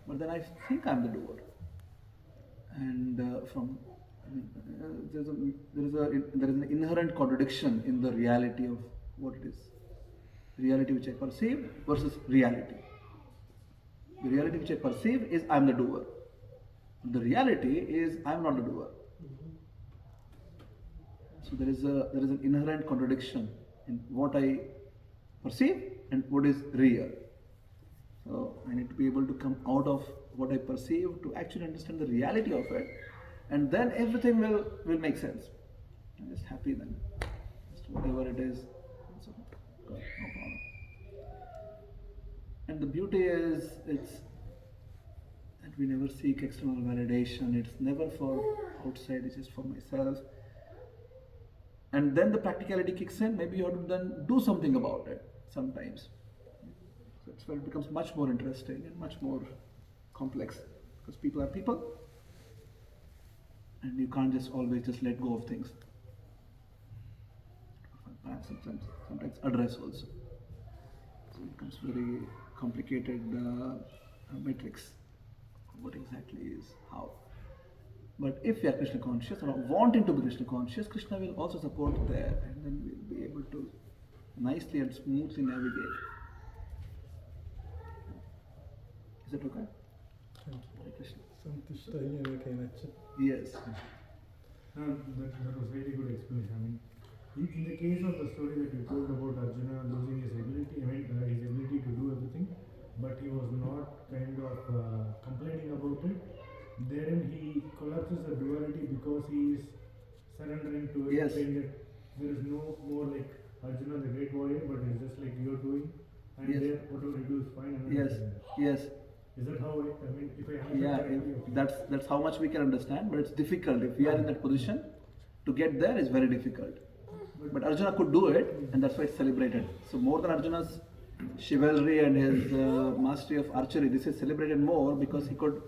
But then I think I'm the doer. And there is an inherent contradiction in the reality of what it is. Reality which I perceive versus reality. The reality which I perceive is I'm the doer. The reality is I'm not the doer. So there is an inherent contradiction in what I perceive and what is real. So I need to be able to come out of what I perceive to actually understand the reality of it, and then everything will make sense. I'm just happy then. Just whatever it is, so no problem. And the beauty is it's that we never seek external validation. It's never for outside, it's just for myself. And then the practicality kicks in. Maybe you have to then do something about it sometimes. So it's where it becomes much more interesting and much more complex, because people are people, and you can't just always just let go of things. Perhaps sometimes address also. So it becomes very complicated matrix. What exactly is how? But if we are Krishna conscious or wanting to be Krishna conscious, Krishna will also support there, and then we'll be able to nicely and smoothly navigate. Is it okay? Thank you. Hare Krishna. That Yes. was really good explanation. I mean, in the case of the story that you told about Arjuna losing his ability, his ability to do everything, but he was not kind of complaining about it. Therein he collapses the duality because he is surrendering to it, Yes. saying that there is no more like Arjuna the great warrior, but it's just like you're doing, and Yes. there whatever you do is fine. And then Yes. Yes. Is that how I mean? If I understand Yeah. correctly, okay. That's how much we can understand, but it's difficult. If we are in that position, to get there is very difficult. But Arjuna could do it, and that's why it's celebrated. So more than Arjuna's chivalry and his mastery of archery, this is celebrated more because he could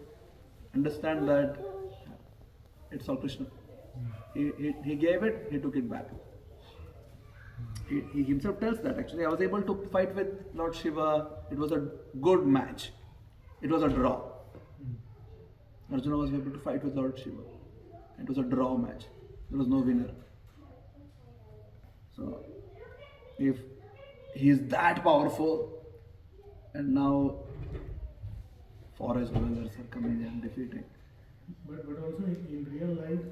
understand that it's all Krishna. He gave it, he took it back. He himself tells that actually I was able to fight with Lord Shiva. It was a good match. It was a draw. Arjuna was able to fight with Lord Shiva. It was a draw match. There was no winner. So if he is that powerful, and now forest dwellers are coming and defeating. But also in real life,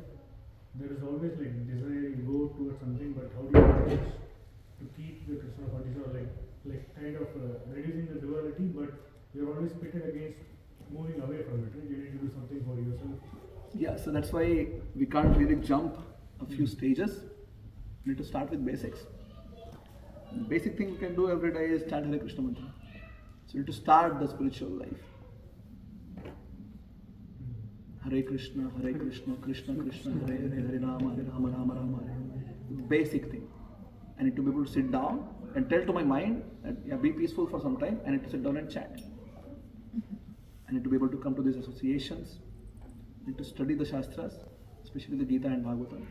there is always like desire, you go towards something, but how do you manage to keep the Krishna consciousness, or like kind of reducing the duality, but you're always pitted against moving away from it, right? You need to do something for yourself. Yeah, so that's why we can't really jump a few stages. We need to start with basics. The basic thing we can do every day is chant Hare Krishna mantra. So we need to start the spiritual life. Hare Krishna, Krishna Krishna, Hare Hare, Hare Rama, Rama Rama, Hare. Basic thing. I need to be able to sit down and tell to my mind that yeah, be peaceful for some time. I need to sit down and chant. I need to be able to come to these associations. I need to study the Shastras, especially the Gita and Bhagavatam,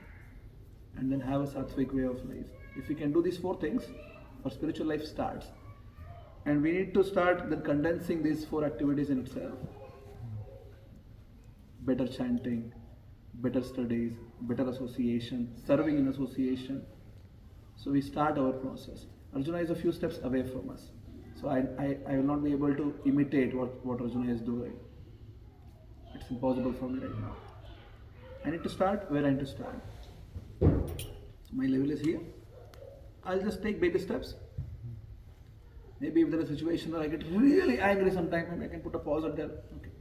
and then have a sattvic way of life. If we can do these four things, our spiritual life starts. And we need to start then condensing these four activities in itself. Better chanting, better studies, better association, serving in association, So we start our process. Arjuna is a few steps away from us. So I will not be able to imitate what Arjuna is doing. It's impossible for me right now. I need to start where I need to start. So my level is here. I'll just take baby steps. Maybe if there is a situation where I get really angry sometime, maybe I can put a pause at there. Okay.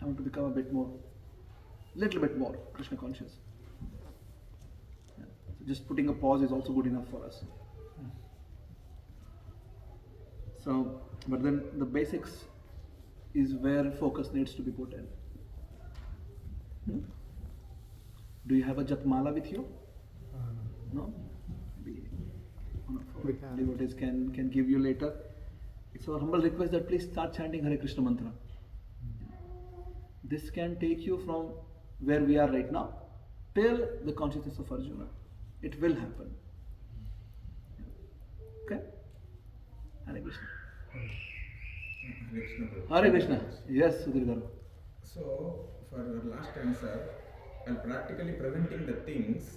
I want to become a bit more, little bit more Krishna conscious. Yeah. So just putting a pause is also good enough for us. So, but then the basics is where focus needs to be put in. Do you have a Japmala with you? No? Maybe one of our We have. devotees can give you later. It's our humble request that please start chanting Hare Krishna mantra. This can take you from where we are right now till the consciousness of Arjuna. It will happen. Okay? Hare Krishna. Hare Krishna. Hare Krishna. Yes, Sudhir Garu. So, for your last answer, while practically preventing the things,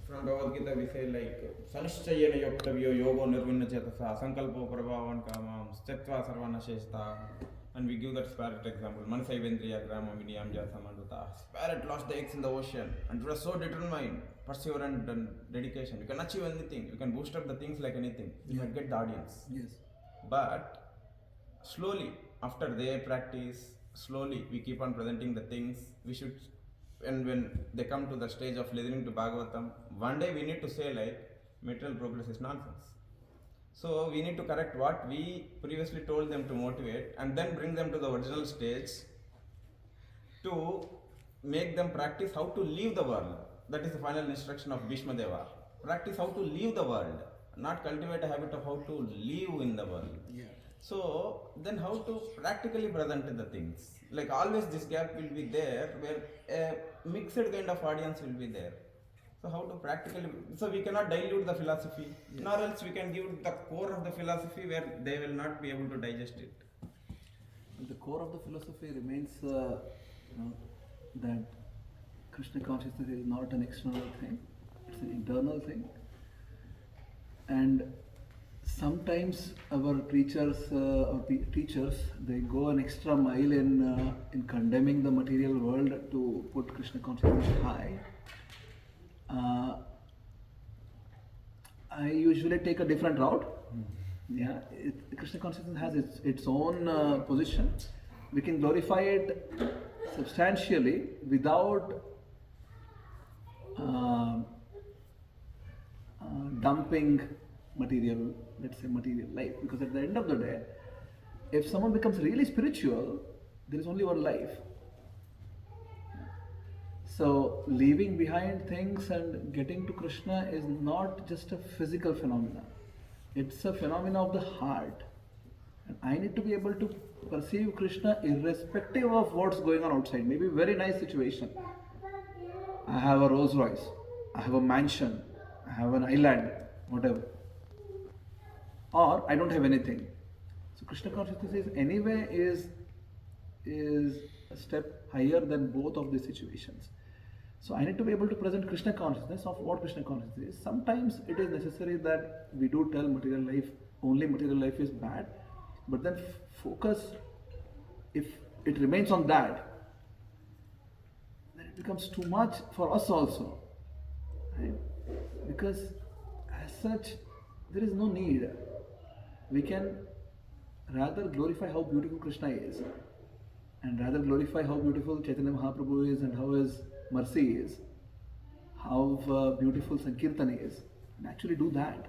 from Bhagavad Gita we say like, Sanishchayena yoktavyo yogo nirvinna chetasa, sankalpo prabhavan kamam, stetva sarvana sheshta, and we give that spirit example, Mansaivendriya grama viniyam jasamandata. Spirit lost the eggs in the ocean and it was so determined, perseverant and dedication. You can achieve anything, you can boost up the things like anything, you might get the audience. Yes. But slowly, after their practice, slowly we keep on presenting the things. We should, and when they come to the stage of listening to Bhagavatam, one day we need to say like, material progress is nonsense. So we need to correct what we previously told them to motivate and then bring them to the original stage to make them practice how to leave the world. That is the final instruction of Bhishma Deva. Practice how to leave the world, not cultivate a habit of how to live in the world. Yeah. So then how to practically present the things. Like always this gap will be there where a mixed kind of audience will be there. So how to practically, so we cannot dilute the philosophy, nor else we can give the core of the philosophy where they will not be able to digest it. The core of the philosophy remains that Krishna consciousness is not an external thing, it's an internal thing. And sometimes our preachers or teachers, they go an extra mile in condemning the material world to put Krishna consciousness high. I usually take a different route. Yeah, Krishna consciousness has its own position. We can glorify it substantially without dumping material, let's say material life. Because at the end of the day, if someone becomes really spiritual, there is only one life. So leaving behind things and getting to Krishna is not just a physical phenomenon. It's a phenomenon of the heart. And I need to be able to perceive Krishna irrespective of what's going on outside. Maybe a very nice situation. I have a Rolls Royce, I have a mansion, I have an island, whatever. Or I don't have anything. So Krishna consciousness is anyway is a step higher than both of these situations. So I need to be able to present Krishna consciousness of what Krishna consciousness is. Sometimes it is necessary that we do tell material life, only material life is bad, but then focus, if it remains on that, then it becomes too much for us also. Right? Because as such, there is no need. We can rather glorify how beautiful Krishna is and rather glorify how beautiful Chaitanya Mahaprabhu is and how his mercy is, how beautiful Sankirtan is, and actually do that.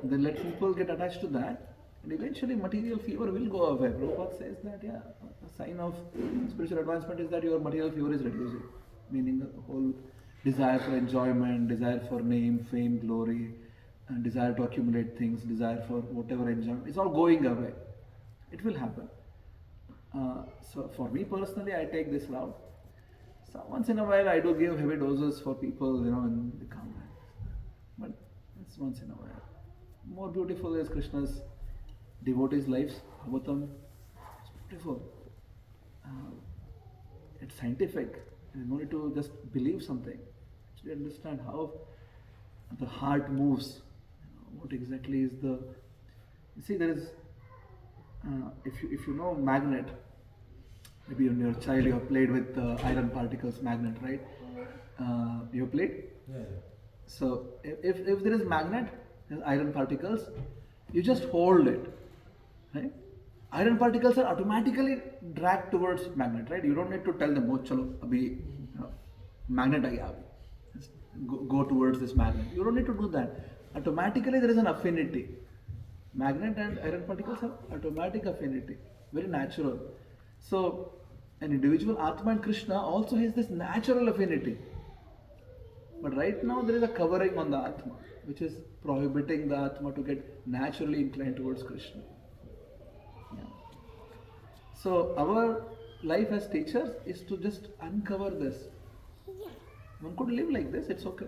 And then let people get attached to that, and eventually material fever will go away. Prabhupada says that, yeah, a sign of spiritual advancement is that your material fever is reducing, meaning the whole desire for enjoyment, desire for name, fame, glory, and desire to accumulate things, desire for whatever enjoyment, it's all going away. It will happen. So for me personally, I take this route. So once in a while, I do give heavy doses for people, when they come. But it's once in a while. More beautiful is Krishna's devotees' lives. Bhagavatam, it's beautiful. It's scientific. You no need to just believe something. Actually understand how the heart moves. What exactly is the? You see, there is. If you know magnet, maybe when you're a child you have played with iron particles magnet, right? You have played. Yeah. So if there is magnet, there's iron particles, you just hold it, right? Iron particles are automatically dragged towards magnet, right? You don't need to tell them, oh, chalo, abhi, magnet aa gaya abhi. Just go towards this magnet. You don't need to do that. Automatically there is an affinity. Magnet and iron particles have automatic affinity, very natural. So an individual Atma and Krishna also has this natural affinity. But right now there is a covering on the Atma, which is prohibiting the Atma to get naturally inclined towards Krishna. Yeah. So our life as teachers is to just uncover this. One could live like this, it's okay.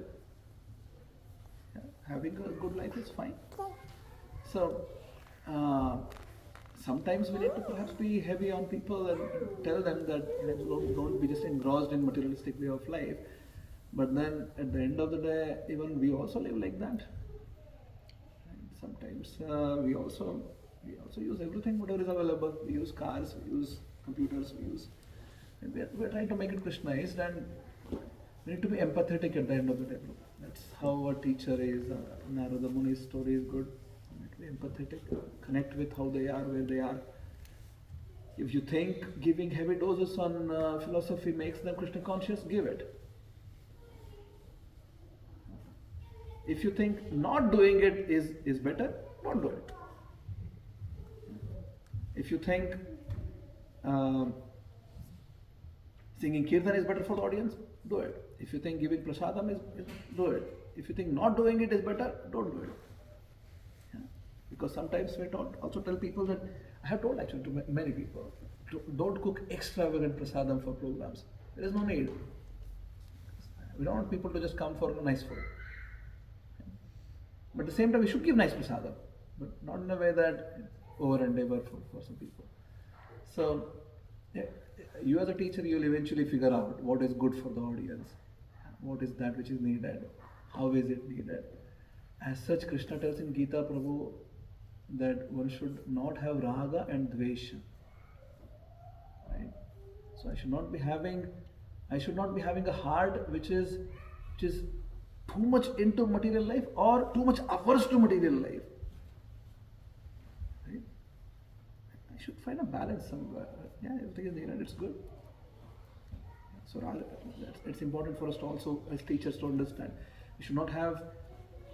Yeah. Having a good life is fine. So sometimes we need to perhaps be heavy on people and tell them that don't be just engrossed in materialistic way of life. But then at the end of the day, even we also live like that. And sometimes we also use everything, whatever is available. We use cars, we use computers, and we're trying to make it Krishnaized, and we need to be empathetic at the end of the day. That's how a teacher is. Narada Muni's story is good. We need to be empathetic, connect with how they are, where they are. If you think giving heavy doses on philosophy makes them Krishna conscious, give it. If you think not doing it is better, don't do it. If you think singing kirtan is better for the audience, do it. If you think giving prasadam is do it. If you think not doing it is better, don't do it. Yeah. Because sometimes we also tell people that, I have told actually to many people, don't cook extravagant prasadam for programs. There is no need. We don't want people to just come for nice food. But at the same time, we should give nice prasadam, but not in a way that over endeavor for some people. So, yeah, you as a teacher, you will eventually figure out what is good for the audience, what is that which is needed, how is it needed. As such, Krishna tells in Gita, Prabhu, that one should not have raga and dvesha. Right? So I should not be having a heart which is too much into material life or too much averse to material life. Right? I should find a balance somewhere. Yeah, everything is needed, it's good. So it's important for us to also, as teachers, to understand. We should not have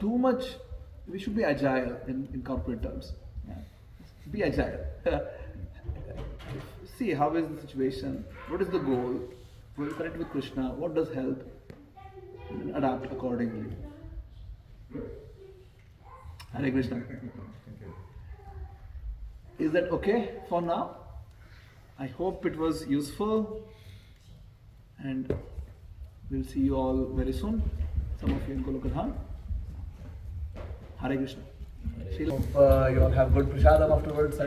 too much, we should be agile in corporate terms. Yeah. Be agile. See how is the situation, what is the goal, will you connect with Krishna, what does help, and adapt accordingly. Hare Krishna. Is that okay for now? I hope it was useful, and we'll see you all very soon. Some of you in Golokadhan. Hare Krishna. Hope you all have good prasadam afterwards.